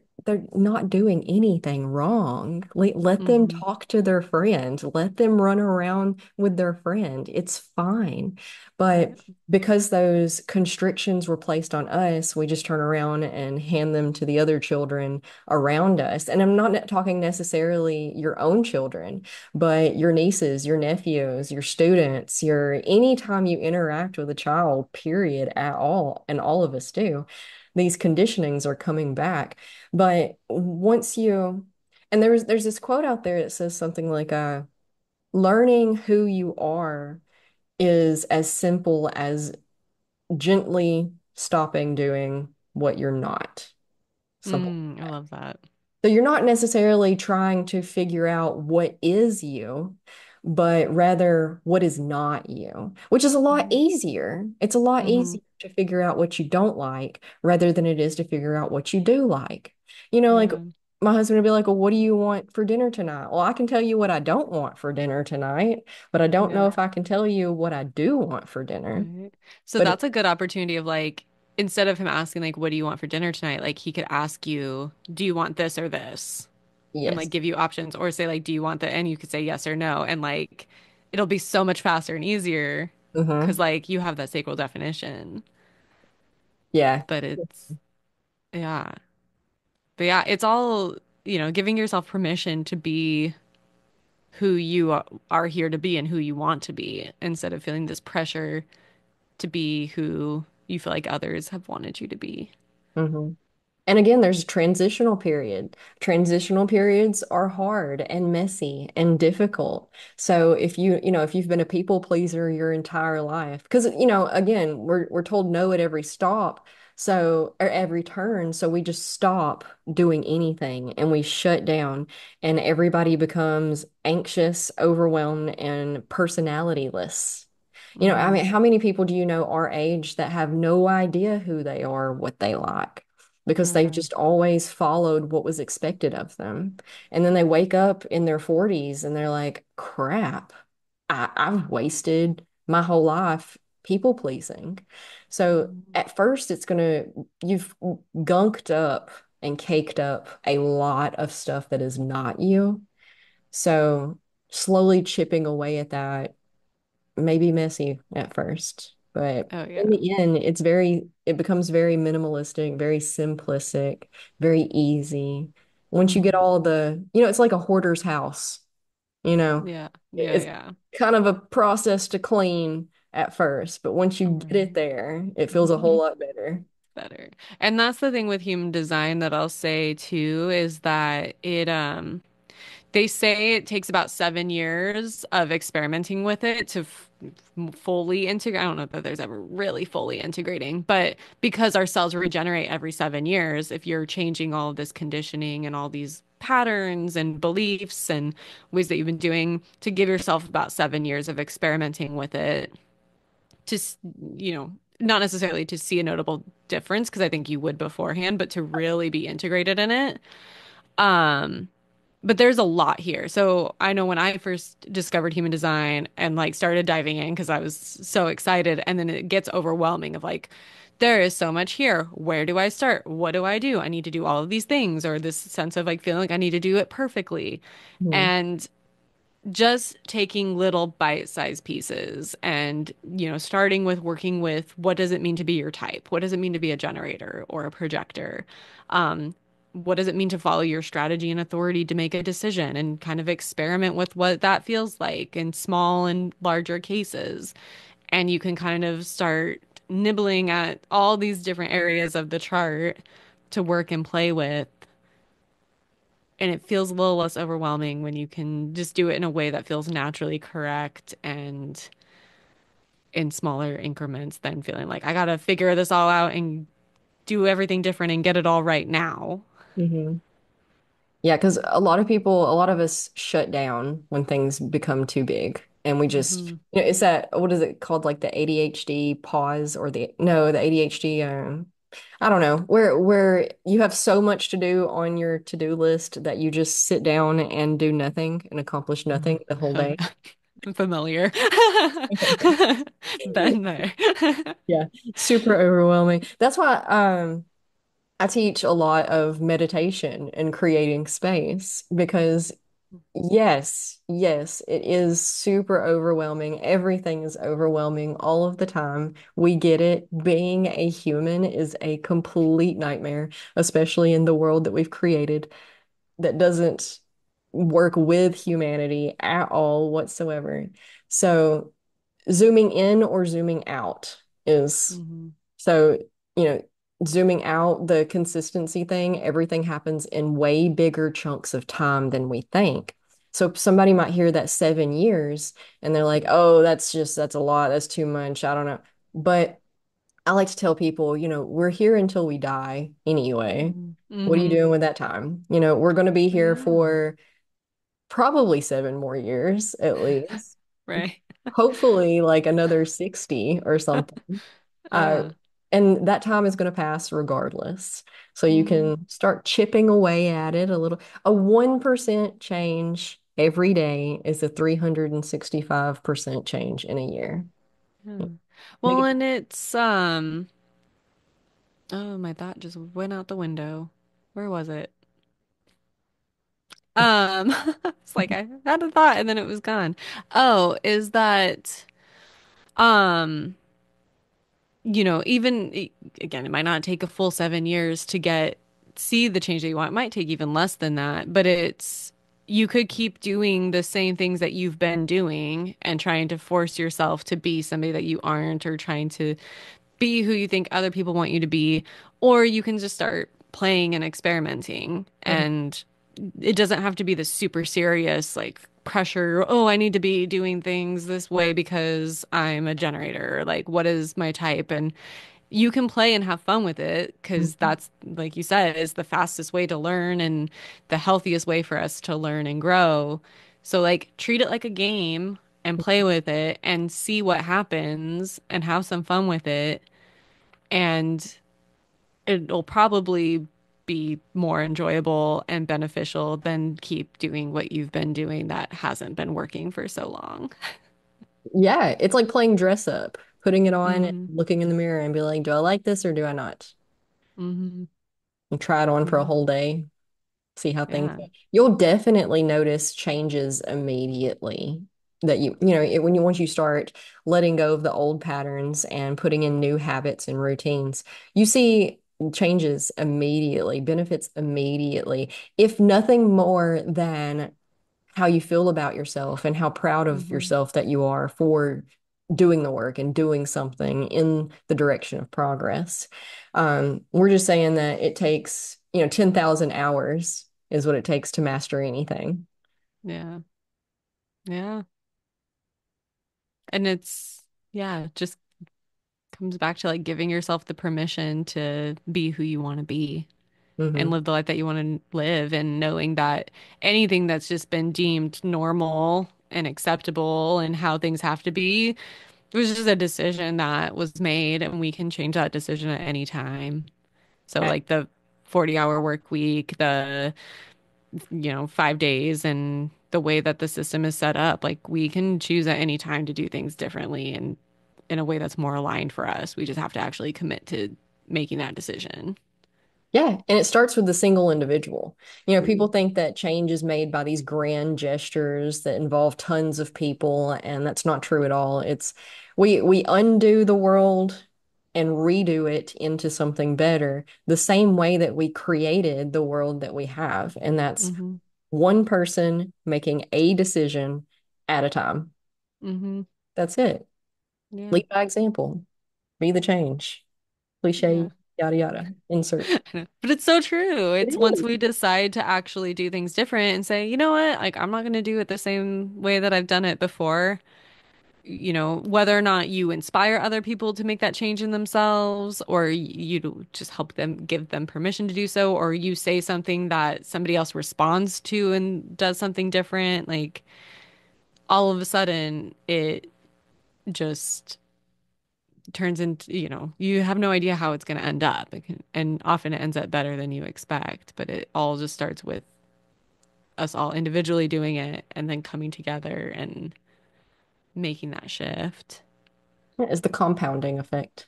not doing anything wrong. Let them Hmm. talk to their friend. Let them run around with their friend. It's fine. But Yeah. because those constrictions were placed on us, we just turn around and hand them to the other children around us. And I'm not talking necessarily your own children, but your nieces, your nephews, your students, your anytime you interact with a child, period, at all, and all of us do, these conditionings are coming back. But once you, and there's this quote out there that says something like, learning who you are is as simple as gently stopping doing what you're not. Something Mm, I like that. love that. So you're not necessarily trying to figure out what is you, but rather what is not you, which is a lot Mm-hmm. easier. It's a lot Mm-hmm. easier to figure out what you don't like rather than it is to figure out what you do like. Like Yeah. my husband would be like, well, what do you want for dinner tonight? Well, I can tell you what I don't want for dinner tonight, but I don't know Yeah. if I can tell you what I do want for dinner. Right. So But that's a good opportunity of like, instead of him asking like, what do you want for dinner tonight? Like he could ask you, do you want this or this? And like yes. give you options or say like, do you want that? And you could say yes or no. And like, it'll be so much faster and easier because Hmm. like you have that sacral definition. Yeah. But yeah. But yeah, it's all, giving yourself permission to be who you are here to be and who you want to be instead of feeling this pressure to be who you feel like others have wanted you to be. Hmm. And again, there's a transitional period. Transitional periods are hard and messy and difficult. So if you've been a people pleaser your entire life, because again, we're told no at every stop, or every turn, so we just stop doing anything and we shut down, and everybody becomes anxious, overwhelmed, and personalityless. I Hmm. mean, how many people do you know our age that have no idea who they are, what they like? Because they've Hmm. just always followed what was expected of them. And then they wake up in their 40s and they're like, crap, I've wasted my whole life people pleasing. So at first, you've gunked up and caked up a lot of stuff that is not you. So slowly chipping away at that may be messy at first, but Oh in yeah. the end, it becomes very minimalistic, very simplistic, very easy. Once you get Hmm. all it's like a hoarder's house, you know, Yeah. Yeah. it's Yeah. kind of a process to clean at first, but once you get it Right. there, it feels a whole lot better. Better. And that's the thing with human design that I'll say too is that they say it takes about 7 years of experimenting with it to fully integrate. I don't know that there's ever really fully integrating, but because our cells regenerate every 7 years, if you're changing all of this conditioning and all these patterns and beliefs and ways that you've been doing, to give yourself about 7 years of experimenting with it to, you know, not necessarily to see a notable difference, because I think you would beforehand, but to really be integrated in it. Um, but there's a lot here. So I know when I first discovered human design and like started diving in because I was so excited, and then it gets overwhelming of like, there is so much here. Where do I start? What do I do? I need to do all of these things, or this sense of like feeling like I need to do it perfectly. Mhm. And just taking little bite-sized pieces and, starting with working with what does it mean to be your type? What does it mean to be a generator or a projector? Um, what does it mean to follow your strategy and authority to make a decision and kind of experiment with what that feels like in small and larger cases? And you can kind of start nibbling at all these different areas of the chart to work and play with, and it feels a little less overwhelming when you can just do it in a way that feels naturally correct and in smaller increments than feeling like I gotta figure this all out and do everything different and get it all right now. Mhm. Yeah, because a lot of us shut down when things become too big. And we just, Hmm. it's that, what is it called? Like the ADHD pause or no, the ADHD, I don't know, where you have so much to do on your to-do list that you just sit down and do nothing and accomplish nothing the whole Oh day. yeah, I'm familiar. Been there. Yeah, super overwhelming. That's why, I teach a lot of meditation and creating space because yes, it is super overwhelming. Everything is overwhelming all of the time. We get it. Being a human is a complete nightmare, especially in the world that we've created that doesn't work with humanity at all whatsoever. So, zooming in or zooming out is Hmm. so, you know, zooming out, the consistency thing, everything happens in way bigger chunks of time than we think. So somebody might hear that 7 years and they're like, oh, that's a lot. That's too much. I don't know. But I like to tell people, we're here until we die anyway. What are you Hmm. doing with that time? We're going to be here Yeah. for probably 7 more years at least. Right. Hopefully, like another 60 or something. Uh, Yeah. and that time is going to pass regardless. So you Hmm. can start chipping away at it a little. A 1% change every day is a 365% change in a year. Yeah. Make Well, it, and it's oh, my thought just went out the window. Where was it? It's like I had a thought and then it was gone. Oh, is that um again, it might not take a full 7 years to see the change that you want. It might take even less than that, but you could keep doing the same things that you've been doing and trying to force yourself to be somebody that you aren't, or trying to be who you think other people want you to be, or you can just start playing and experimenting. Mhm. And it doesn't have to be this super serious, like, pressure. Oh, I need to be doing things this way because I'm a generator. Like, what is my type? And you can play and have fun with it because Mhm. that's, like you said, is the fastest way to learn and the healthiest way for us to learn and grow. So, like, treat it like a game and play with it and see what happens and have some fun with it. And it'll probably be more enjoyable and beneficial than keep doing what you've been doing that hasn't been working for so long. Yeah, it's like playing dress up, putting it on and Hmm. looking in the mirror and be like, do I like this or do I not? Hmm. And try it on for a Yeah. whole day. See how things Yeah. go. You'll definitely notice changes immediately that once you start letting go of the old patterns and putting in new habits and routines, you see changes immediately, benefits immediately, if nothing more than how you feel about yourself and how proud of Hmm. yourself that you are for doing the work and doing something in the direction of progress. We're just saying that it takes, 10,000 hours is what it takes to master anything. Yeah. Yeah. And yeah, just comes back to, like, giving yourself the permission to be who you want to be and Hmm. live the life that you want to live, and knowing that anything that's just been deemed normal and acceptable and how things have to be, it was just a decision that was made, and we can change that decision at any time. So, like, the 40-hour work week, the 5 days, and the way that the system is set up, like, we can choose at any time to do things differently and in a way that's more aligned for us. We just have to actually commit to making that decision. Yeah, and it starts with the single individual. People think that change is made by these grand gestures that involve tons of people, and that's not true at all. It's we undo the world and redo it into something better, the same way that we created the world that we have, and that's Hmm. one person making a decision at a time. Hmm. That's it. Yeah. Lead by example. Be the change. Cliche, Yeah. yada yada. Insert. But it's so true. It It's once is. we decide to actually do things different and say, you know what, like, I'm not going to do it the same way that I've done it before. Whether or not you inspire other people to make that change in themselves, or you just help them, give them permission to do so, or you say something that somebody else responds to and does something different, like, all of a sudden it just turns into, you have no idea how it's going to end up. And often it ends up better than you expect, but it all just starts with us all individually doing it and then coming together and making that shift. Is the compounding effect.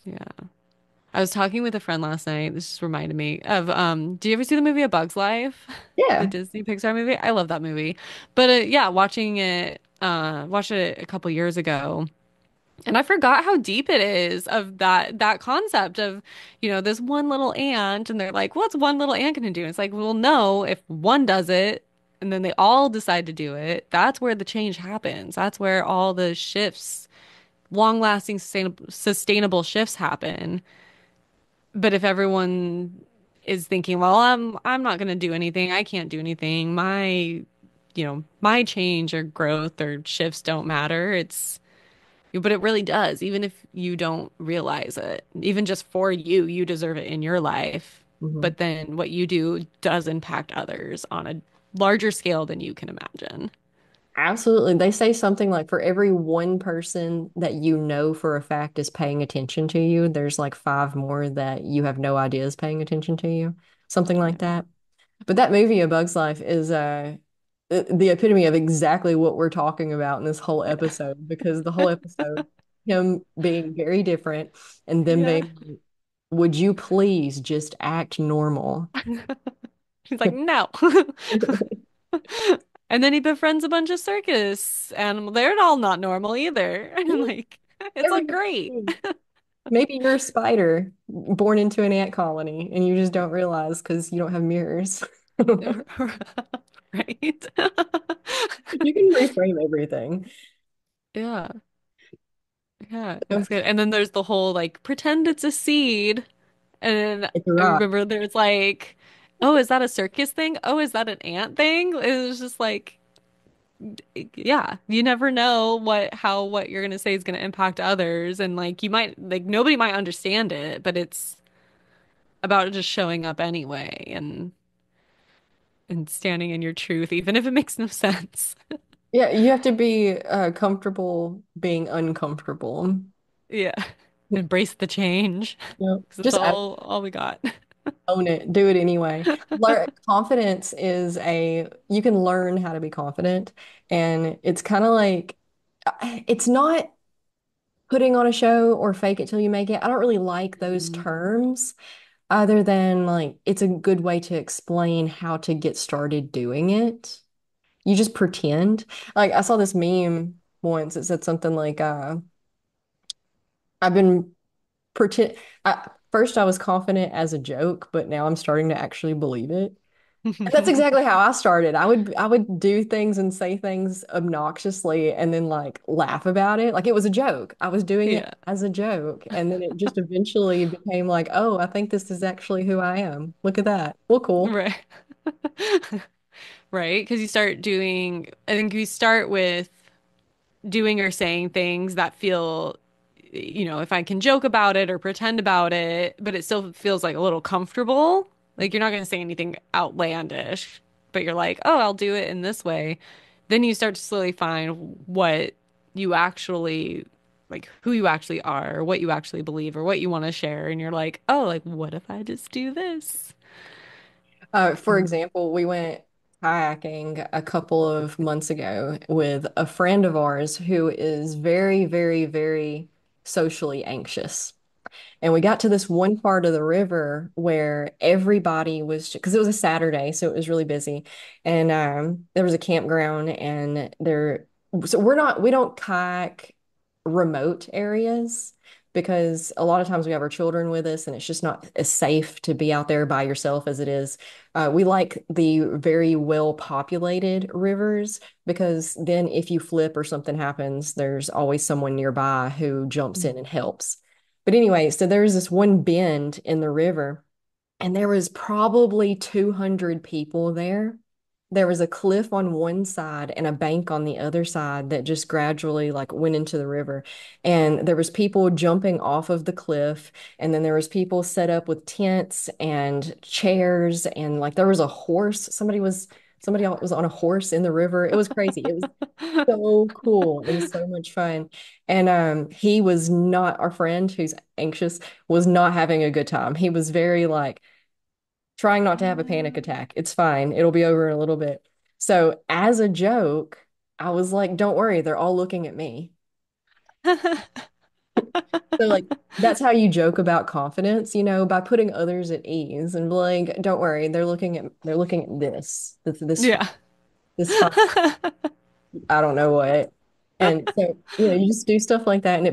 Yeah. I was talking with a friend last night. This just reminded me of do you ever see the movie A Bug's Life? The Yeah. Disney Pixar movie? I love that movie. But yeah, watched it a couple years ago. And I forgot how deep it is of that concept of, this one little ant and they're like, what's one little ant gonna do? And it's like, well, no, if one does it and then they all decide to do it, that's where the change happens. That's where all the shifts, long-lasting sustainable shifts happen. But if everyone is thinking, well, I'm not gonna do anything, I can't do anything, my change or growth or shifts don't matter, but it really does, even if you don't realize it. Even just for you, you deserve it in your life. Mhm. But then what you do does impact others on a larger scale than you can imagine. Absolutely. They say something like for every one person that you know for a fact is paying attention to you, there's like five more that you have no idea is paying attention to you. Something like Yeah. that. But that movie, A Bug's Life, is the epitome of exactly what we're talking about in this whole episode, because the whole episode, him being very different and them Yeah. being like, would you please just act normal? He's like, no. And then he befriends a bunch of circus animals. They're all not normal either. And like, it's like Everybody. great. Maybe you're a spider born into an ant colony and you just don't realize because you don't have mirrors. Right? You can reframe everything. Yeah. Yeah, it's good. And then there's the whole like pretend it's a seed. And It's a I rock. remember there's like, oh, is that a circus thing? Oh, is that an ant thing? It was just like, yeah, you never know what you're gonna say is gonna impact others. And like you might like nobody might understand it, but it's about just showing up anyway and standing in your truth, even if it makes no sense. Yeah, you have to be comfortable being uncomfortable. Yeah. Embrace the change Yep. because it's Just all we got. own it. Do it anyway. Confidence is you can learn how to be confident. And it's kind of like, it's not putting on a show or fake it till you make it. I don't really like those Mhm. terms other than like, it's a good way to explain how to get started doing it. You just pretend. Like, I saw this meme once. It said something like, I've been pretend. First, I was confident as a joke, but now I'm starting to actually believe it. And that's exactly how I started. I would do things and say things obnoxiously and then like laugh about it. Like it was a joke. I was doing it Yeah. as a joke. And then it just eventually became like, oh, I think this is actually who I am. Look at that. Well, cool. Right. Right. Because I think you start with doing or saying things that feel, if I can joke about it or pretend about it, but it still feels like a little comfortable. Like you're not going to say anything outlandish, but you're like, oh, I'll do it in this way. Then you start to slowly find what you actually, like who you actually are, or what you actually believe, or what you want to share. And you're like, oh, like, what if I just do this? For example, we went kayaking a couple of months ago with a friend of ours who is very, very, very socially anxious. And we got to this one part of the river where everybody was, because it was a Saturday, so it was really busy. And there was a campground, and so we don't kayak remote areas because a lot of times we have our children with us, and it's just not as safe to be out there by yourself as it is. We like the very well populated rivers because then if you flip or something happens, there's always someone nearby who jumps in and helps. But anyway, so there was this one bend in the river, and there was probably 200 people there. There was a cliff on one side and a bank on the other side that just gradually like went into the river. And there was people jumping off of the cliff, and then there was people set up with tents and chairs, and like there was a horse. Somebody else was on a horse in the river. It was crazy. It was so cool. It was so much fun. And he was not, our friend who's anxious was not having a good time. He was very like trying not to have a panic attack. It's fine. It'll be over in a little bit. So as a joke, I was like, don't worry, they're all looking at me. So like that's how you joke about confidence, by putting others at ease and be like, don't worry, they're looking at Yeah. this fine, I don't know what. And so, you just do stuff like that and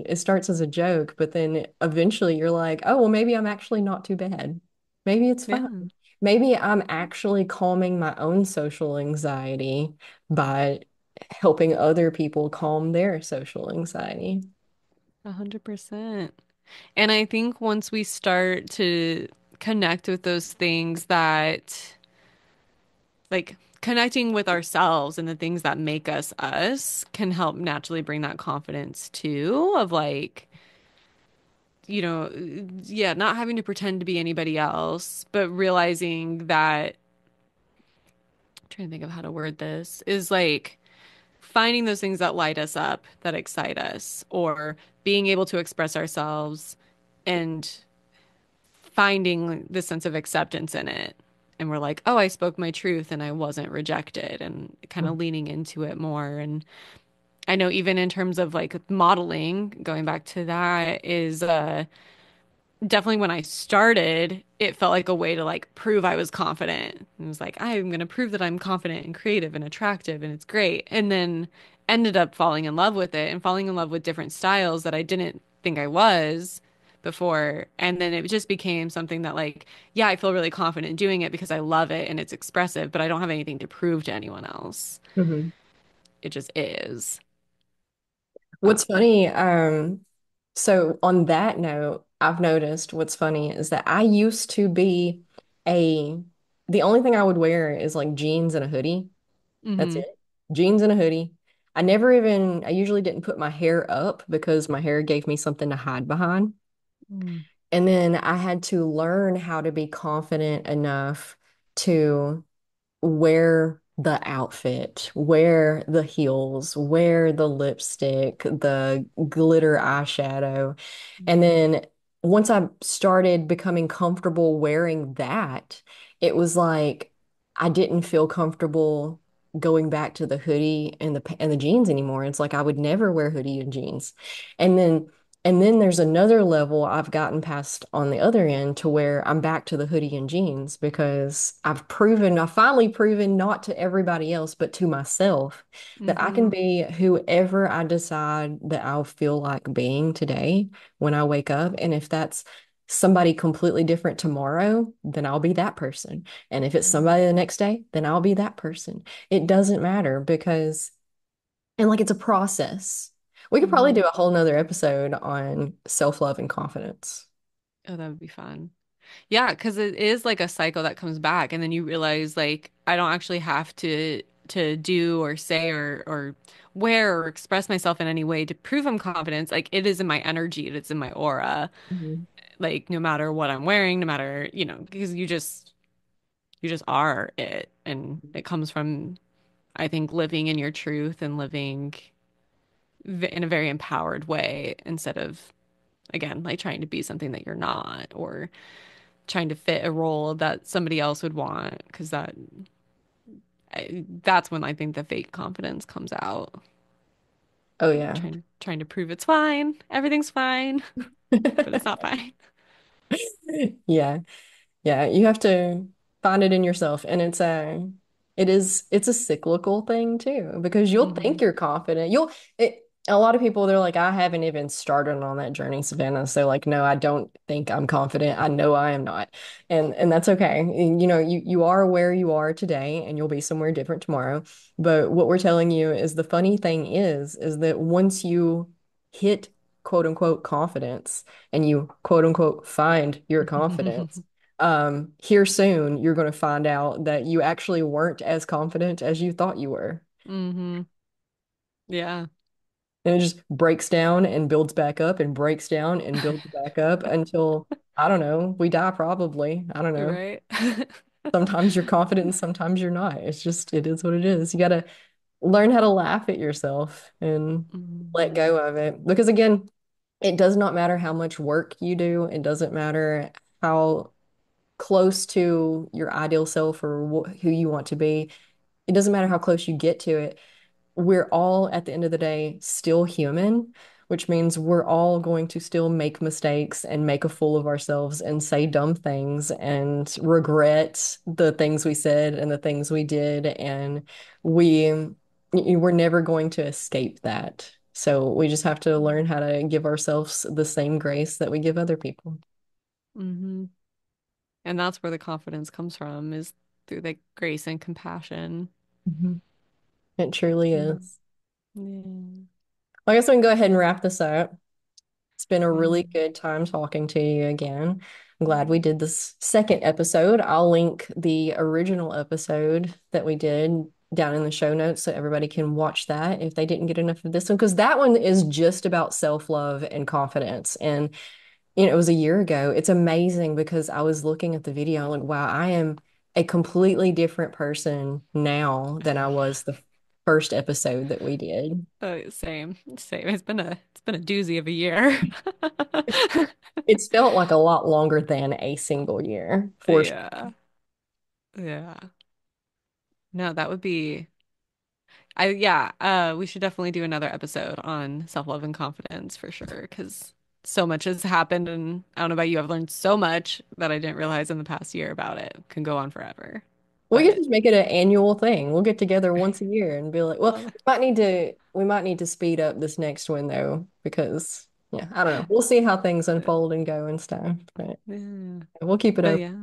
it starts as a joke, but then eventually you're like, oh, well, maybe I'm actually not too bad. Maybe it's fine. Yeah. Maybe I'm actually calming my own social anxiety by helping other people calm their social anxiety. 100%. And I think once we start to connect with those things that, like, connecting with ourselves and the things that make us us can help naturally bring that confidence too, of like, yeah, not having to pretend to be anybody else, but realizing that, I'm trying to think of how to word this, is like finding those things that light us up, that excite us, or being able to express ourselves and finding the sense of acceptance in it. And we're like, oh, I spoke my truth and I wasn't rejected, and kind of leaning into it more. And I know even in terms of like modeling, going back to that, is definitely when I started, it felt like a way to like prove I was confident. It was like, I'm going to prove that I'm confident and creative and attractive and it's great. And then ended up falling in love with it and falling in love with different styles that I didn't think I was before. And then it just became something that like, yeah, I feel really confident doing it because I love it and it's expressive, but I don't have anything to prove to anyone else. Mhm. It just is. What's funny, so on that note, I've noticed what's funny is that I used to be a, the only thing I would wear is like jeans and a hoodie. That's Mm-hmm. it. Jeans and a hoodie. I usually didn't put my hair up because my hair gave me something to hide behind. And then I had to learn how to be confident enough to wear the outfit, wear the heels, wear the lipstick, the glitter eyeshadow. And then once I started becoming comfortable wearing that, it was like I didn't feel comfortable going back to the hoodie and the jeans anymore. It's like I would never wear hoodie and jeans. And then there's another level I've gotten past on the other end to where I'm back to the hoodie and jeans because I've finally proven not to everybody else, but to myself that I Mm-hmm. can be whoever I decide that I'll feel like being today when I wake up. And if that's somebody completely different tomorrow, then I'll be that person. And if it's somebody the next day, then I'll be that person. It doesn't matter because, and like it's a process. We could probably Mm-hmm. do a whole nother episode on self-love and confidence. Oh, that would be fun. Yeah, because it is like a cycle that comes back, and then you realize like I don't actually have to do or say or wear or express myself in any way to prove I'm confident. Like it is in my energy, it's in my aura. Mhm. Like no matter what I'm wearing, no matter, because you just are it, and it comes from I think living in your truth and living in a very empowered way instead of again like trying to be something that you're not or trying to fit a role that somebody else would want because that's when I think the fake confidence comes out. Oh yeah. Trying to prove it's fine, everything's fine, but it's not fine. Yeah. Yeah, you have to find it in yourself. And it's a cyclical thing too, because you'll Hmm. think you're confident. A lot of people, they're like, I haven't even started on that journey, Savannah. So like, no, I don't think I'm confident. I know I am not. And that's okay. And, you are where you are today and you'll be somewhere different tomorrow. But what we're telling you is the funny thing is that once you hit quote unquote confidence and you quote unquote find your confidence, here soon, you're going to find out that you actually weren't as confident as you thought you were. Hmm. Yeah. And it just breaks down and builds back up and breaks down and builds back up until, I don't know, we die probably. I don't know. Right. Sometimes you're confident and sometimes you're not. It is what it is. You got to learn how to laugh at yourself and let Hmm. go of it. Because again, it does not matter how much work you do. It doesn't matter how close to your ideal self or who you want to be. It doesn't matter how close you get to it. We're all, at the end of the day, still human. which means we're all going to still make mistakes and make a fool of ourselves and say dumb things and regret the things we said and the things we did. And we we're never going to escape that. So we just have to learn how to give ourselves the same grace that we give other people. Hmm. And that's where the confidence comes from, is through the grace and compassion. Mhm. It truly Mm. is. Yeah. Well, I guess we can go ahead and wrap this up. It's been a really Yeah. good time talking to you again. I'm glad we did this second episode. I'll link the original episode that we did down in the show notes so everybody can watch that if they didn't get enough of this one, because that one is just about self-love and confidence. And, it was a year ago. It's amazing because I was looking at the video, I'm like, wow, I am a completely different person now than I was the first episode that we did. Same, same. It's been a doozy of a year. It's felt like a lot longer than a single year, for sure. Yeah. Yeah. No, that would be yeah, we should definitely do another episode on self-love and confidence for sure, because so much has happened, and I don't know about you, I've learned so much that I didn't realize in the past year about it. Can go on forever. We could But just make it an annual thing. We'll get together once a year and be like, well, love it. we might need to speed up this next one though, because yeah, I don't know. We'll see how things unfold and go and stuff, but Yeah. we'll keep it But up. yeah.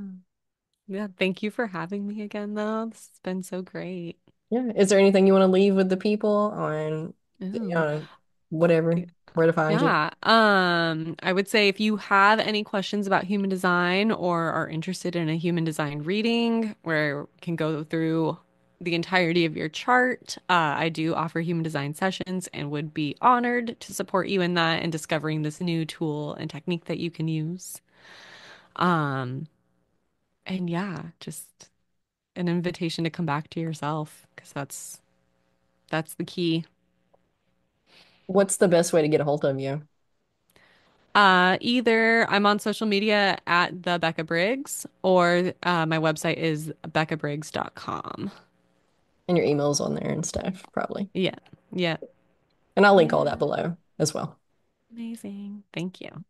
Yeah, thank you for having me again though. This has been so great. Yeah. Is there anything you want to leave with the people on, Ooh. whatever, where to find you? Yeah. I would say if you have any questions about human design or are interested in a human design reading where we can go through the entirety of your chart, I do offer human design sessions and would be honored to support you in that and discovering this new tool and technique that you can use. Um, and yeah, just an invitation to come back to yourself because that's the key. What's the best way to get a hold of you? Either I'm on social media at the Becca Briggs or my website is beccabriggs.com. And your email's on there and stuff, probably. Yeah. Yeah. And I'll link all Yeah. that below as well. Amazing. Thank you.